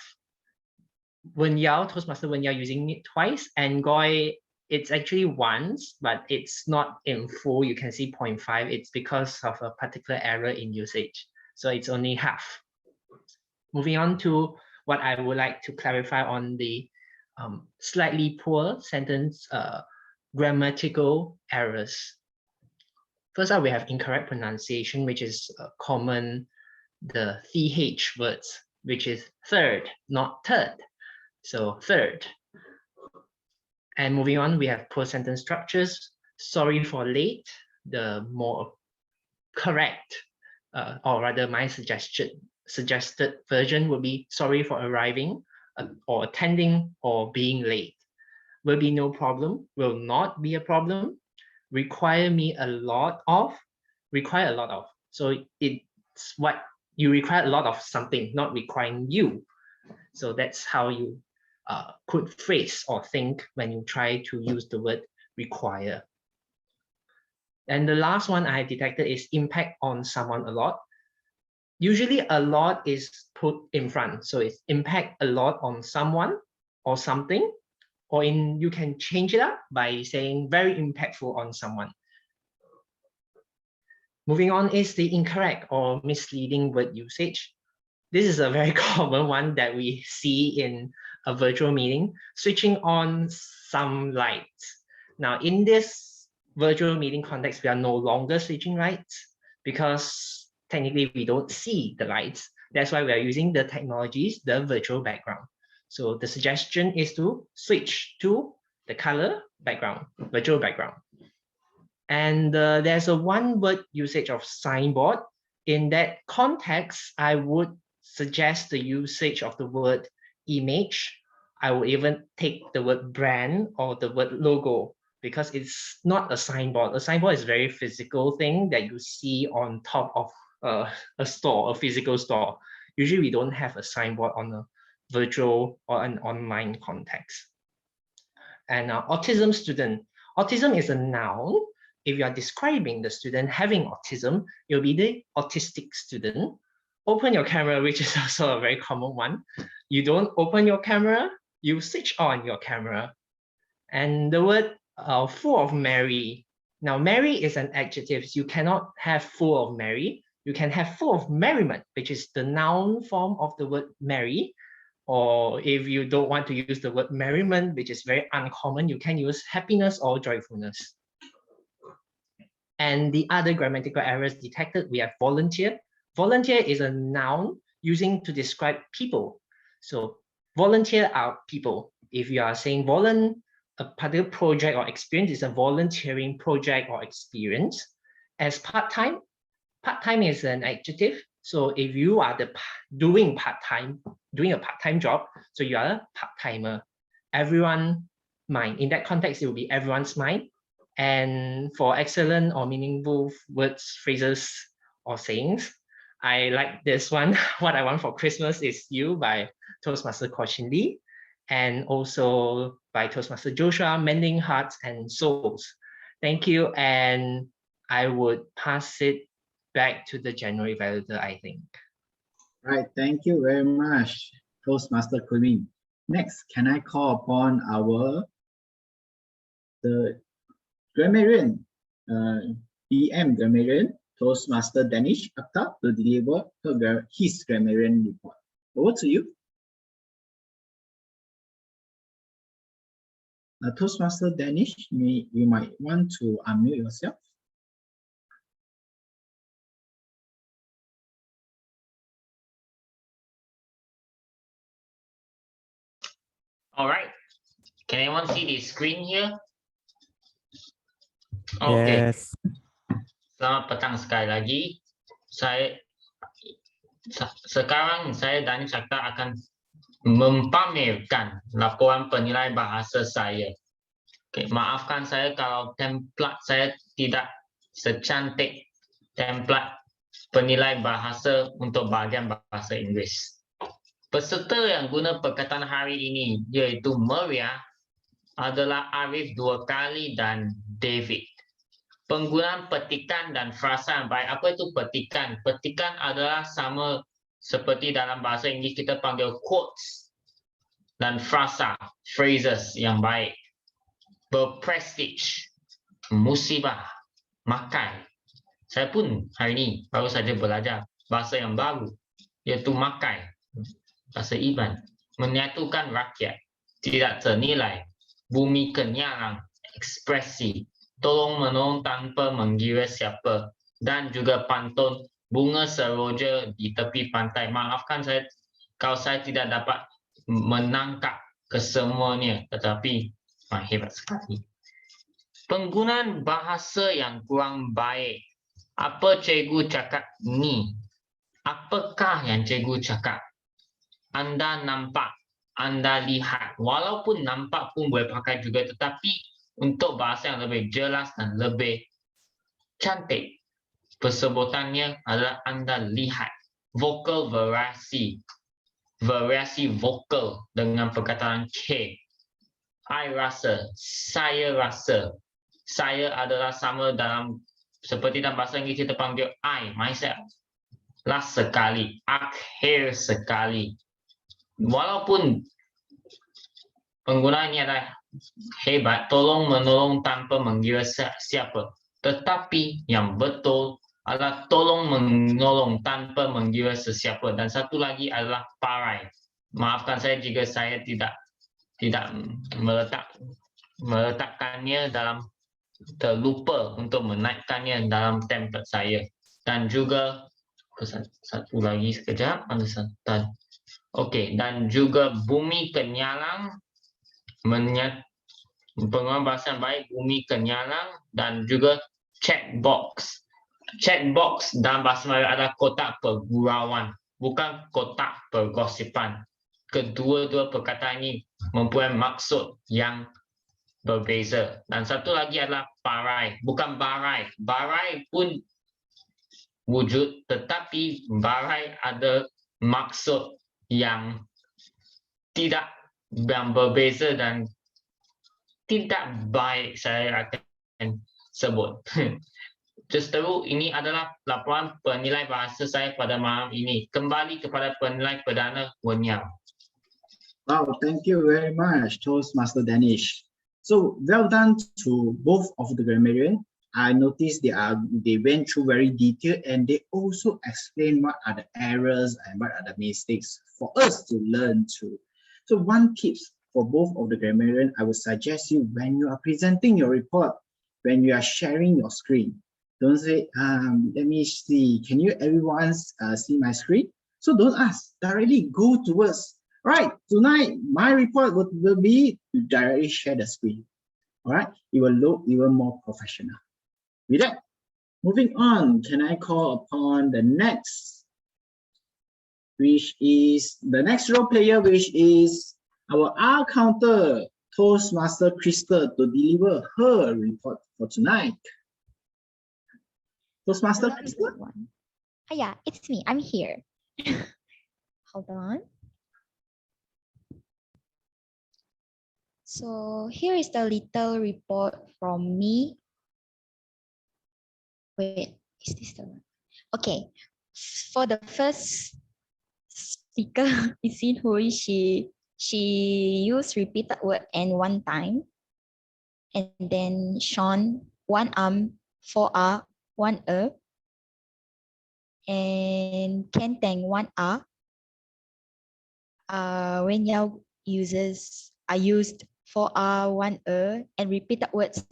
Wen-Yao, Toastmaster Wen-Yao using it twice, and Goy, it's actually once, but it's not in full. You can see 0.5. It's because of a particular error in usage. So it's only half. Moving on to what I would like to clarify on the slightly poor sentence grammatical errors. First up, we have incorrect pronunciation, which is common, the TH words, which is third, not third. So third. And moving on, we have poor sentence structures. Sorry for late. The more correct, or rather my suggested version would be sorry for arriving or attending or being late. Will be no problem, will not be a problem. Require me a lot of, require a lot of. So it's what you require a lot of something, not requiring you. So that's how you could phrase or think when you try to use the word require. And the last one I detected is impact on someone a lot. Usually a lot is put in front. So it's impact a lot on someone or something, or you can change it up by saying very impactful on someone. Moving on is the incorrect or misleading word usage. This is a very common one that we see in a virtual meeting, switching on some lights. Now, in this virtual meeting context, we are no longer switching lights because technically we don't see the lights. That's why we are using the technologies, the virtual background. So the suggestion is to switch to the color background, virtual background. And there's a one word usage of signboard. In that context, I would suggest the usage of the word image I will even take the word brand or the word logo, because it's not a signboard. A signboard is a very physical thing that you see on top of a store, a physical store. Usually we don't have a signboard on a virtual or an online context. And autism student. Autism is a noun. If you are describing the student having autism, you'll be the autistic student. Open your camera, which is also a very common one. You don't open your camera, you switch on your camera. And the word full of merry. Now, merry is an adjective. You cannot have full of merry. You can have full of merriment, which is the noun form of the word merry. Or if you don't want to use the word merriment, which is very uncommon, you can use happiness or joyfulness. And the other grammatical errors detected, we have volunteer. Volunteer is a noun using to describe people. So volunteer are people. If you are saying a particular project or experience is a volunteering project or experience. As part-time, part-time is an adjective. So if you are doing a part-time job, so you are a part-timer. Everyone mind. In that context, it will be everyone's mind. And for excellent or meaningful words, phrases, or sayings, I like this one. What I want for Christmas is you by Toastmaster 𝐿𝐴𝐚𝐲, and also by Toastmaster Joshua, Mending Hearts and Souls. Thank you. And I would pass it back to the general evaluator, I think. Right, thank you very much, Toastmaster 𝐿𝐴𝐚𝐲. Next, can I call upon the grammarian, DM grammarian, Toastmaster Danish Akhtar, to deliver his grammarian report. Over to you. Toastmaster Danish, you might want to unmute yourself. All right. Can anyone see the screen here? Okay. Yes. Selamat petang sekali lagi. Sekarang saya Danish Akhtar akan mempamerkan laporan penilai bahasa saya. Okay, maafkan saya kalau template saya tidak secantik template penilai bahasa untuk bahagian bahasa Inggeris. Peserta yang guna perkataan hari ini iaitu Maria adalah Arif 2 kali dan David. Penggunaan petikan dan frasa yang baik. Apa itu petikan? Petikan adalah sama seperti dalam bahasa Inggeris kita panggil quotes, dan frasa, phrases yang baik. Berprestige, musibah, makai. Saya pun hari ini baru saja belajar bahasa yang baru, iaitu makai. Bahasa Iban. Menyatukan rakyat, tidak ternilai, bumi kenyalang, ekspresi, tolong menolong tanpa mengira siapa, dan juga pantun bunga seroja di tepi pantai. Maafkan saya kalau saya tidak dapat menangkap kesemuanya, tetapi hebat sekali. Penggunaan bahasa yang kurang baik. Apa cikgu cakap ni? Apakah yang cikgu cakap? Anda nampak, Anda lihat. Walaupun nampak pun boleh pakai juga, tetapi untuk bahasa yang lebih jelas dan lebih cantik, persebutannya adalah Anda lihat. Vokal variasi. Variasi vokal dengan perkataan K. I rasa, saya rasa. Saya adalah sama dalam, seperti dalam bahasa Inggeris kita panggil I, myself. Last sekali, akhir sekali. Walaupun penggunaan ini adalah hebat, tolong menolong tanpa mengira siapa. Tetapi yang betul adalah tolong menolong tanpa mengira sesiapa. Dan satu lagi adalah parai. Maafkan saya jika saya tidak meletakkannya dalam, terlupa untuk menaikkannya dalam template saya. Dan juga satu lagi sekejap, okey, dan juga bumi kenyalang, penggunaan bahasa yang baik, bumi kenyalang, dan juga checkbox. Checkbox dalam bahasa Melayu adalah kotak pergurauan, bukan kotak pergosipan. kedua-dua perkataan ini mempunyai maksud yang berbeza. Dan satu lagi adalah barai, bukan barai. Barai pun wujud, tetapi barai ada maksud yang tidak yang berbeza dan tidak baik, saya akan sebut. Justeru ini adalah laporan penilai bahasa saya pada malam ini. Kembali kepada penilai perdana 𝐴𝐚𝐲. Wow, thank you very much, Toastmaster Danish. So well done to both of the grammarian. I noticed they went through very detailed and they also explain what are the errors and what are the mistakes for us to learn too. So one tips for both of the grammarian, I would suggest you when you are presenting your report, when you are sharing your screen, don't say, let me see, can you everyone see my screen? So don't ask, directly go towards, right, tonight my report will be to directly share the screen. All right, it will look even more professional. With that, moving on, can I call upon the next, which is the next role player, which is our 𝐴𝐴 Toastmaster Crystal, to deliver her report for tonight. Toastmaster Crystal? Yeah, it's me. I'm here. Hold on. So here is the little report from me. Wait, is this the one? Okay, for the first speaker, 𝐿𝐴𝐴, she used repeated word and one time. And then Sean, one 𝐴𝐴, one 𝐴. And 𝐾𝐚𝐽, one 𝐴. 𝐴𝐴 used 4𝐴, one 𝐴, and repeated words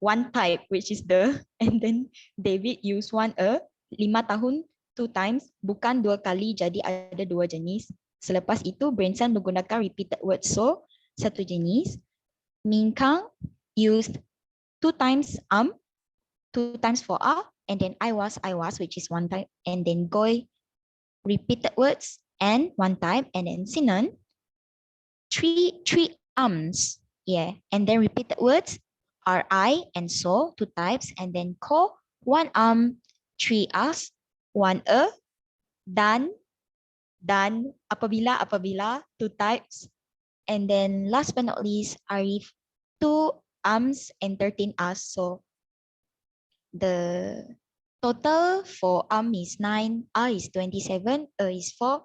one type, which is the, and then David used one 𝐴, 5 tahun, 2 times, bukan 2 kali, jadi ada 2 jenis. Selepas itu Branson menggunakan repeated words, so 1 jenis. Minkang used 2 times 2 times 4𝐴, and then I was, which is 1 time, and then Goy repeated words and 1 time, and then Sinan 3 𝐴𝐴s, yeah, and then repeated words RI and so 2 types, and then Ko 1 𝐴𝐴, 3 𝐴s, 1 𝐴, dan apabila 2 types, and then last but not least Arif 2 𝐴𝐴s and 13 𝐴s. So the total for 𝐴𝐴 is 9, 𝐴 is 27, 𝐴 is 4,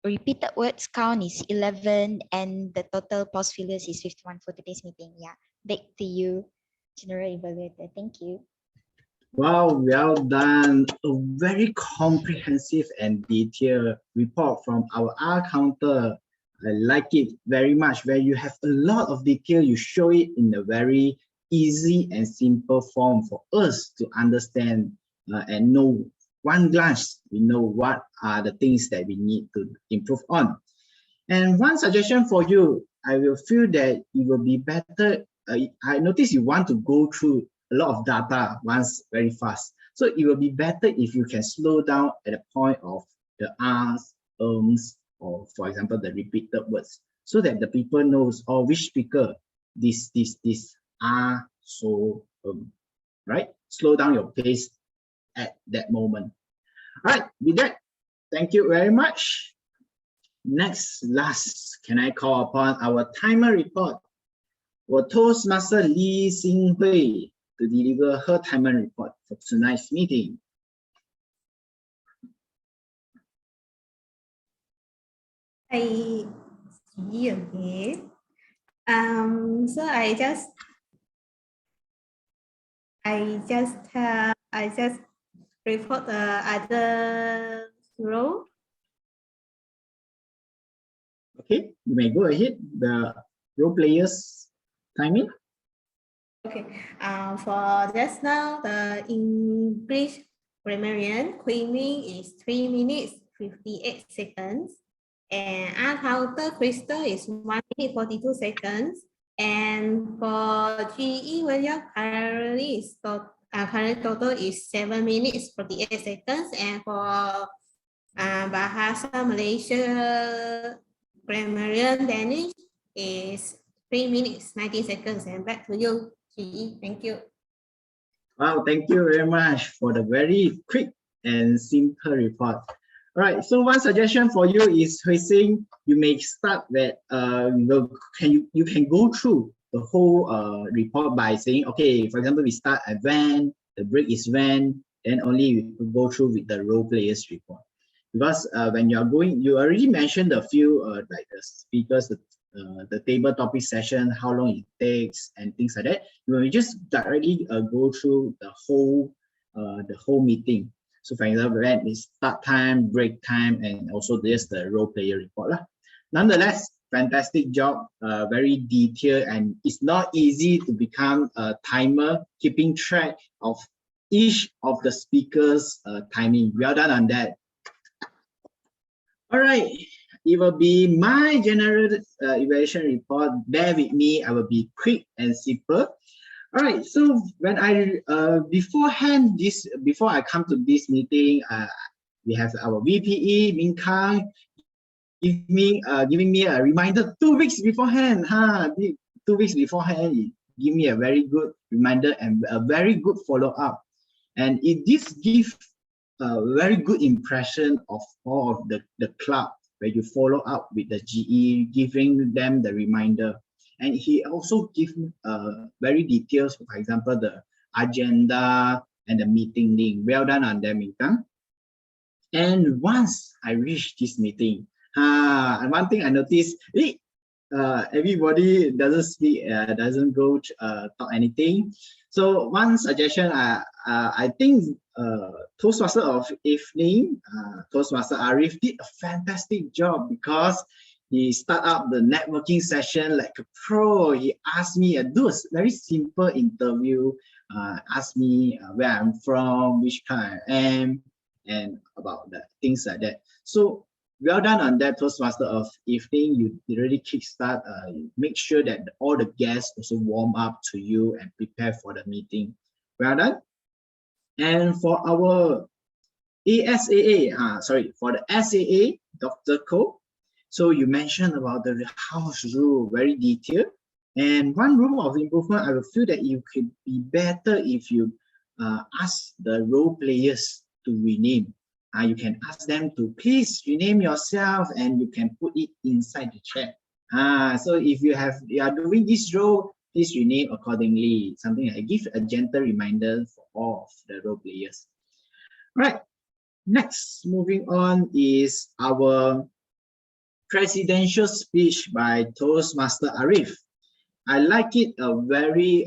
repeated words count is 11, and the total pause fillers is 51 for today's meeting. Yeah, back to you, General Evaluator. Thank you. Wow, well done. A very comprehensive and detailed report from our 𝐴𝐴. I like it very much, where you have a lot of detail. You show it in a very easy and simple form for us to understand and know. One glance, we know what are the things that we need to improve on. And one suggestion for you, I will feel that it will be better. I notice you want to go through a lot of data once very fast. So it will be better if you can slow down at the point of the 𝐴𝑠, 𝐴𝐿s, or for example, the repeated words, so that the people knows, or which speaker, this, 𝐴, so, right? Slow down your pace at that moment. All right, with that, thank you very much. Next, last, can I call upon our timer report for Toastmaster 𝐿𝐴𝐴 to deliver her timer report for tonight's meeting. I see you again. So I just report the other row. Okay, you may go ahead. The role players timing. Okay. For just now, the English grammarian quizzing is 3 minutes 58 seconds, and 𝐴𝐴 Crystal is 1 minute 42 seconds, and for 𝐿𝐴 current total is 7 minutes 48 seconds, and for Bahasa Malaysia Grammarian Danish is 3 minutes, 19 seconds. And back to you, GE. Thank you. Wow, thank you very much for the very quick and simple report. All right, so one suggestion for you is, Hui Sing, you may start that you can go through the whole report by saying, okay, for example, we start at when, the break is when, then only we go through with the role players report. Because when you are going, you already mentioned a few like the speakers, the table topic session, how long it takes and things like that. You will just directly go through the whole meeting. So for example, when is start time, break time, and also there's the role player report lah. Nonetheless, fantastic job, very detailed, and it's not easy to become a timer, keeping track of each of the speakers' timing. Well done on that. All right, it will be my general evaluation report. Bear with me, I will be quick and simple. All right, so when I beforehand before I come to this meeting, we have our VPE Minh Kang giving me a reminder 2 weeks beforehand. 2 weeks beforehand, give me a very good reminder and a very good follow up, and this gives a very good impression of all of the club where you follow up with the GE, giving them the reminder. And he also gives very details, for example, the agenda and the meeting link. Well done on them, Minh Kang. And once I reached this meeting, and one thing I noticed, everybody doesn't speak, doesn't go talk anything. So one suggestion, I think Toastmaster of evening, Toastmaster Arif did a fantastic job, because he started up the networking session like a pro. He asked me, do a very simple interview, asked me where I'm from, which kind I am, and about the things like that. So well done on that, Toastmaster of evening. You really kickstart, make sure that all the guests also warm up to you and prepare for the meeting. Well done. And for our for the SAA, Dr. Koh, so you mentioned about the house rule, very detailed. And one room of improvement, I will feel that you could be better if you ask the role players to rename. You can ask them to please rename yourself, and you can put it inside the chat. So if you are doing this role, please rename accordingly. Something like give a gentle reminder for all of the role players. Right. Next, moving on is our presidential speech by Toastmaster Arif. I like it very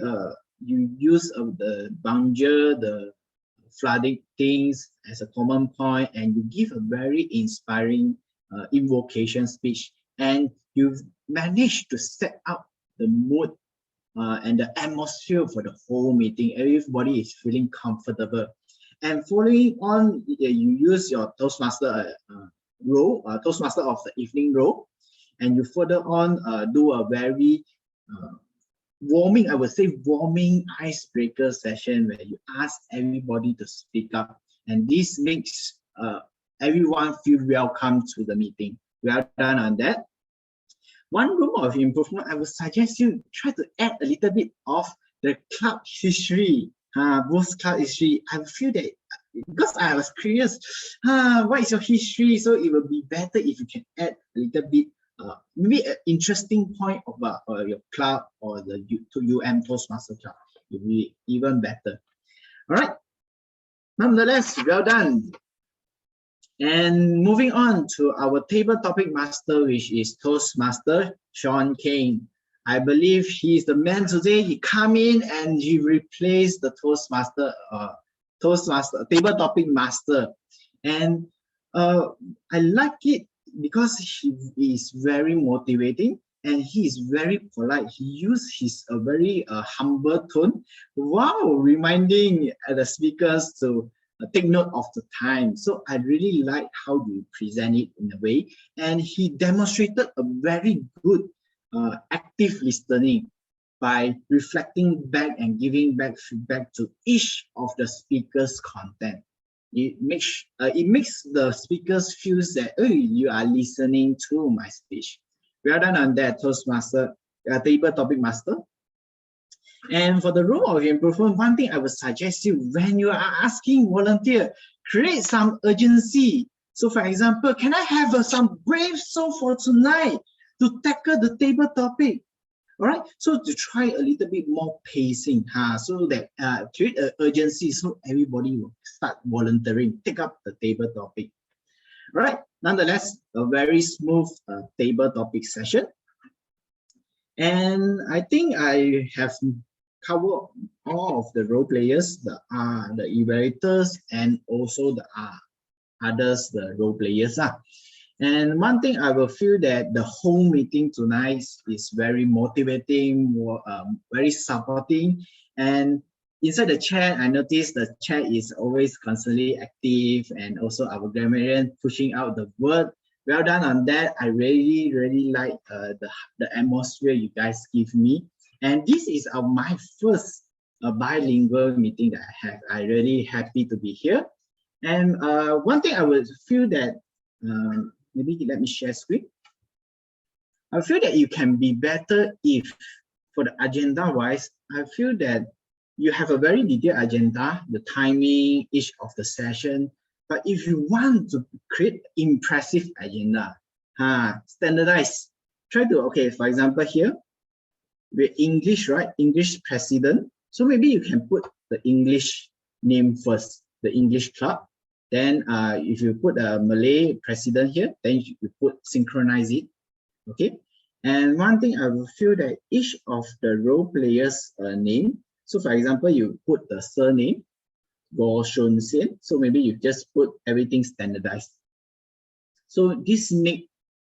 you use of the bangja, the flooding things as a common point, and you give a very inspiring invocation speech, and you've managed to set up the mood and the atmosphere for the whole meeting. Everybody is feeling comfortable. And following on, you use your Toastmaster role, Toastmaster of the evening role, and you further on do a very warming, I would say warming icebreaker session where you ask everybody to speak up, and this makes everyone feel welcome to the meeting. Well done on that. One room of improvement, I would suggest you try to add a little bit of the club history, both club history. I feel that because I was curious, what is your history? So it will be better if you can add a little bit, maybe an interesting point about your club or the Toastmaster Club. It will be even better. All right. Nonetheless, well done. And moving on to our table topic master, which is Toastmaster Sean Kane. I believe he is the man today. He come in and he replaced the Toastmaster table topic master. And I like it because he is very motivating and he is very polite. He used his very humble tone while reminding the speakers to take note of the time. So I really like how you present it in a way, and he demonstrated a very good active listening by reflecting back and giving back feedback to each of the speakers' content. it makes the speakers feel that, oh, you are listening to my speech. Well done on that, Toastmaster, table topic master. And for the role of improvement, one thing I would suggest you, when you are asking volunteer, create some urgency. So for example, can I have some brave soul for tonight to tackle the table topic? All right, so to try a little bit more pacing, so that create an urgency, so everybody will start volunteering, take up the table topic. All right, nonetheless, a very smooth table topic session. And I think I have covered all of the role players, the evaluators, and also the others, the role players. And one thing I will feel that the whole meeting tonight is very motivating, very supporting. And inside the chat, I noticed the chat is always constantly active, and also our grammarian pushing out the word. Well done on that. I really, really like the atmosphere you guys give me. And this is my first bilingual meeting that I have. I'm really happy to be here. And one thing I would feel that, maybe let me share screen. I feel that you can be better if, for the agenda-wise, I feel that you have a very detailed agenda, the timing, each of the session. But if you want to create impressive agenda, standardize, try to, okay, for example here, with English, right? English president. So maybe you can put the English name first, the English club. Then if you put a Malay president here, then you put synchronize it, okay? And one thing I will feel that each of the role players' name, so for example, you put the surname, 𝐿𝐴𝐚𝐲, so maybe you just put everything standardized. So this make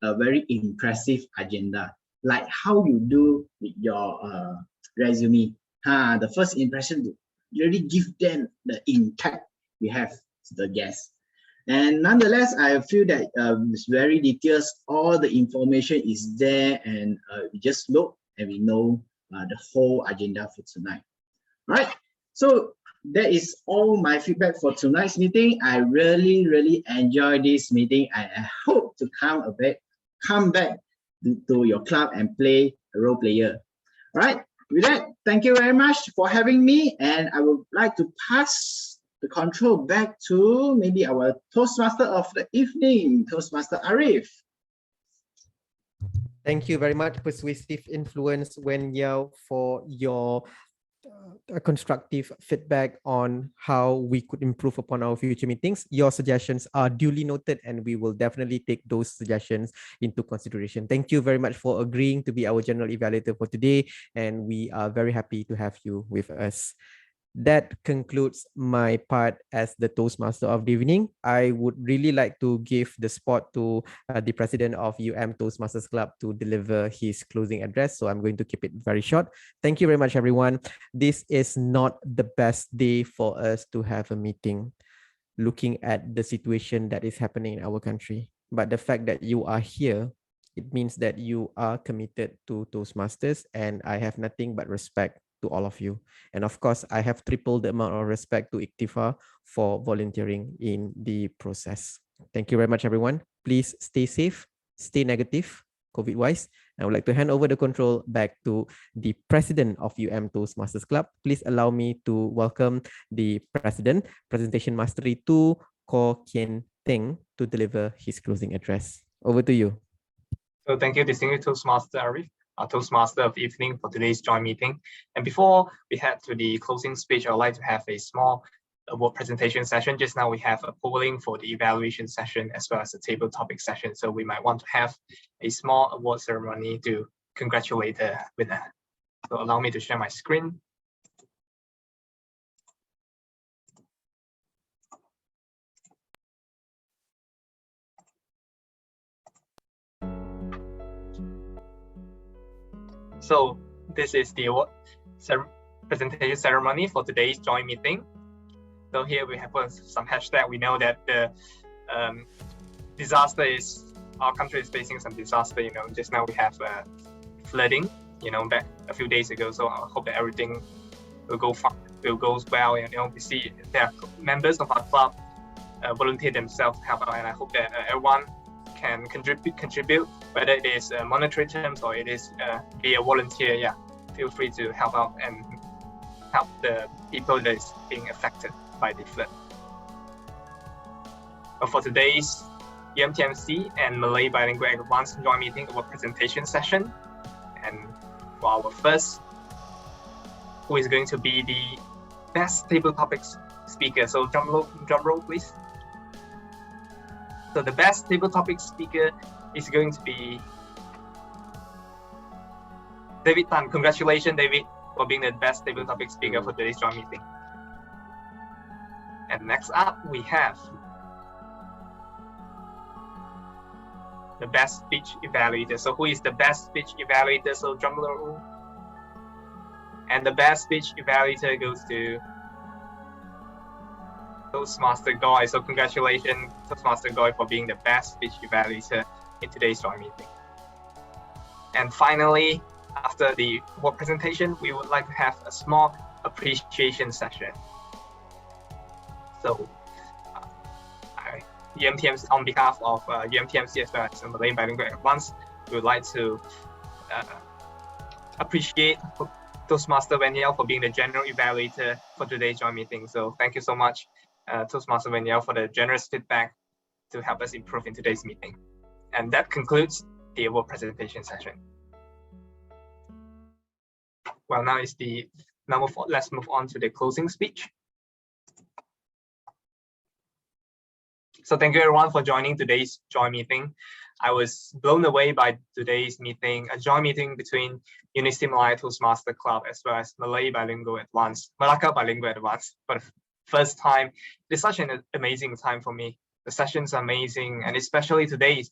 a very impressive agenda, like how you do with your resume. The first impression to really give them the impact you have to the guests. And nonetheless, I feel that it's very detailed. All the information is there, and we just look and we know the whole agenda for tonight. All right, so that is all my feedback for tonight's meeting. I really, really enjoyed this meeting. I hope to come back to your club and play a role player. All right, with that, thank you very much for having me, and I would like to pass the control back to maybe our Toastmaster of the evening, Toastmaster Arif. Thank you very much, Persuasive Influence 𝐿𝐴𝐚𝐲, for your constructive feedback on how we could improve upon our future meetings. Your suggestions are duly noted, and we will definitely take those suggestions into consideration. Thank you very much for agreeing to be our general evaluator for today, and we are very happy to have you with us. That concludes my part as the Toastmaster of the evening. I would really like to give the spot to the president of Toastmasters Club to deliver his closing address. So I'm going to keep it very short. Thank you very much, everyone. This is not the best day for us to have a meeting, looking at the situation that is happening in our country. But the fact that you are here, it means that you are committed to Toastmasters, and I have nothing but respect to all of you. And of course, I have tripled the amount of respect to 𝐼ktIFA for volunteering in the process. Thank you very much, everyone. Please stay safe, stay negative, COVID-wise. I would like to hand over the control back to the president of Toastmasters Club. Please allow me to welcome the president, Presentation Mastery 2, 𝐿𝐴𝐚𝐻, to deliver his closing address. Over to you. So thank you, distinguished Toastmaster Arif, our Toastmaster of the evening, for today's joint meeting. And before we head to the closing speech, I would like to have a small award presentation session. Just now we have a polling for the evaluation session as well as the table topic session. So we might want to have a small award ceremony to congratulate the winner. So allow me to share my screen. So this is the award presentation ceremony for today's joint meeting. So here we have some hashtag. We know that the disaster is, our country is facing some disaster. You know, just now we have flooding, you know, back a few days ago. So I hope that everything will go well. And you know, we see there are members of our club volunteer themselves to help out, and I hope that everyone can contribute, whether it is monetary terms or it is be a volunteer. Yeah, feel free to help out and help the people that is being affected by the flood. But for today's UMTMC and Malay Bilingual Advanced Joint Meeting, our presentation session, and for our first, who is going to be the best table topics speaker. So drum roll, please. So the best table topic speaker is going to be David Tan. Congratulations, David, for being the best table topic speaker for today's joint meeting. And next up, we have the best speech evaluator. So who is the best speech evaluator? So drum roll. And the best speech evaluator goes to Toastmaster Goy. So congratulations, Toastmaster Goy, for being the best speech evaluator in today's joint meeting. And finally, after the work presentation, we would like to have a small appreciation session. So UMTMC, on behalf of UMTMC as well as Malay Bilingual Advanced, we would like to appreciate Toastmaster Wenyao for being the general evaluator for today's joint meeting. So thank you so much, Toastmaster Wenyao, for the generous feedback to help us improve in today's meeting. And that concludes the award presentation session. Well, now is the number 4. Let's move on to the closing speech. So thank you everyone for joining today's joint meeting. I was blown away by today's meeting, a joint meeting between University Malaya Toastmaster Club as well as Malay Bilingual Advanced, Melaka Bilingual Advanced for the first time. It's such an amazing time for me. The session's amazing, and especially today,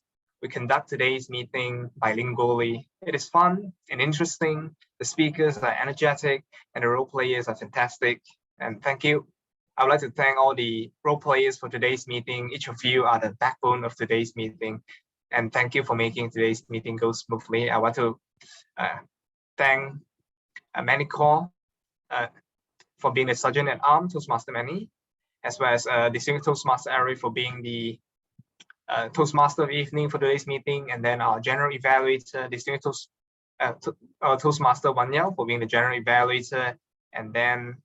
we conduct today's meeting bilingually. It is fun and interesting. The speakers are energetic and the role players are fantastic. And thank you. I would like to thank all the role players for today's meeting. Each of you are the backbone of today's meeting. And thank you for making today's meeting go smoothly. I want to thank 𝐿𝐴𝐼𝐻𝐿 for being the Sergeant at Arms, Toastmaster Manny, as well as Distinguished Toastmaster Arif for being the Toastmaster of the evening for today's meeting, and then our General Evaluator, Distinguished Toastmaster Wenyao for being the General Evaluator, and then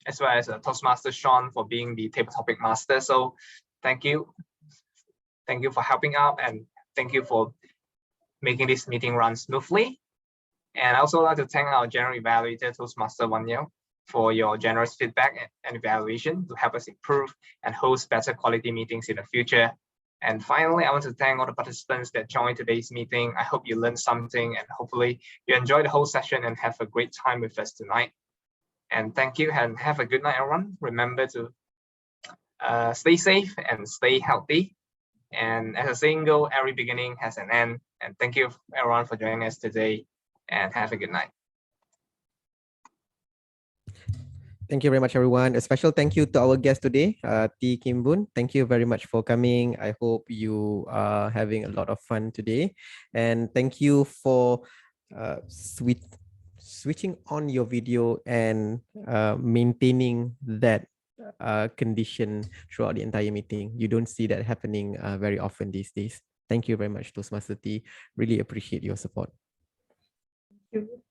as well as Toastmaster Sean for being the Table Topic Master. So thank you. Thank you for helping out, and thank you for making this meeting run smoothly. And I also like to thank our General Evaluator, Toastmaster Wenyao, for your generous feedback and evaluation to help us improve and host better quality meetings in the future. And finally, I want to thank all the participants that joined today's meeting. I hope you learned something, and hopefully you enjoyed the whole session and have a great time with us tonight. And thank you, and have a good night, everyone. Remember to stay safe and stay healthy. And as a saying goes, every beginning has an end. And thank you everyone for joining us today, and have a good night. Thank you very much, everyone. A special thank you to our guest today, 𝐷𝐸𝐴𝐚. Thank you very much for coming. I hope you are having a lot of fun today. And thank you for switching on your video and maintaining that condition throughout the entire meeting. You don't see that happening very often these days. Thank you very much, Toastmaster T. Really appreciate your support. Thank you.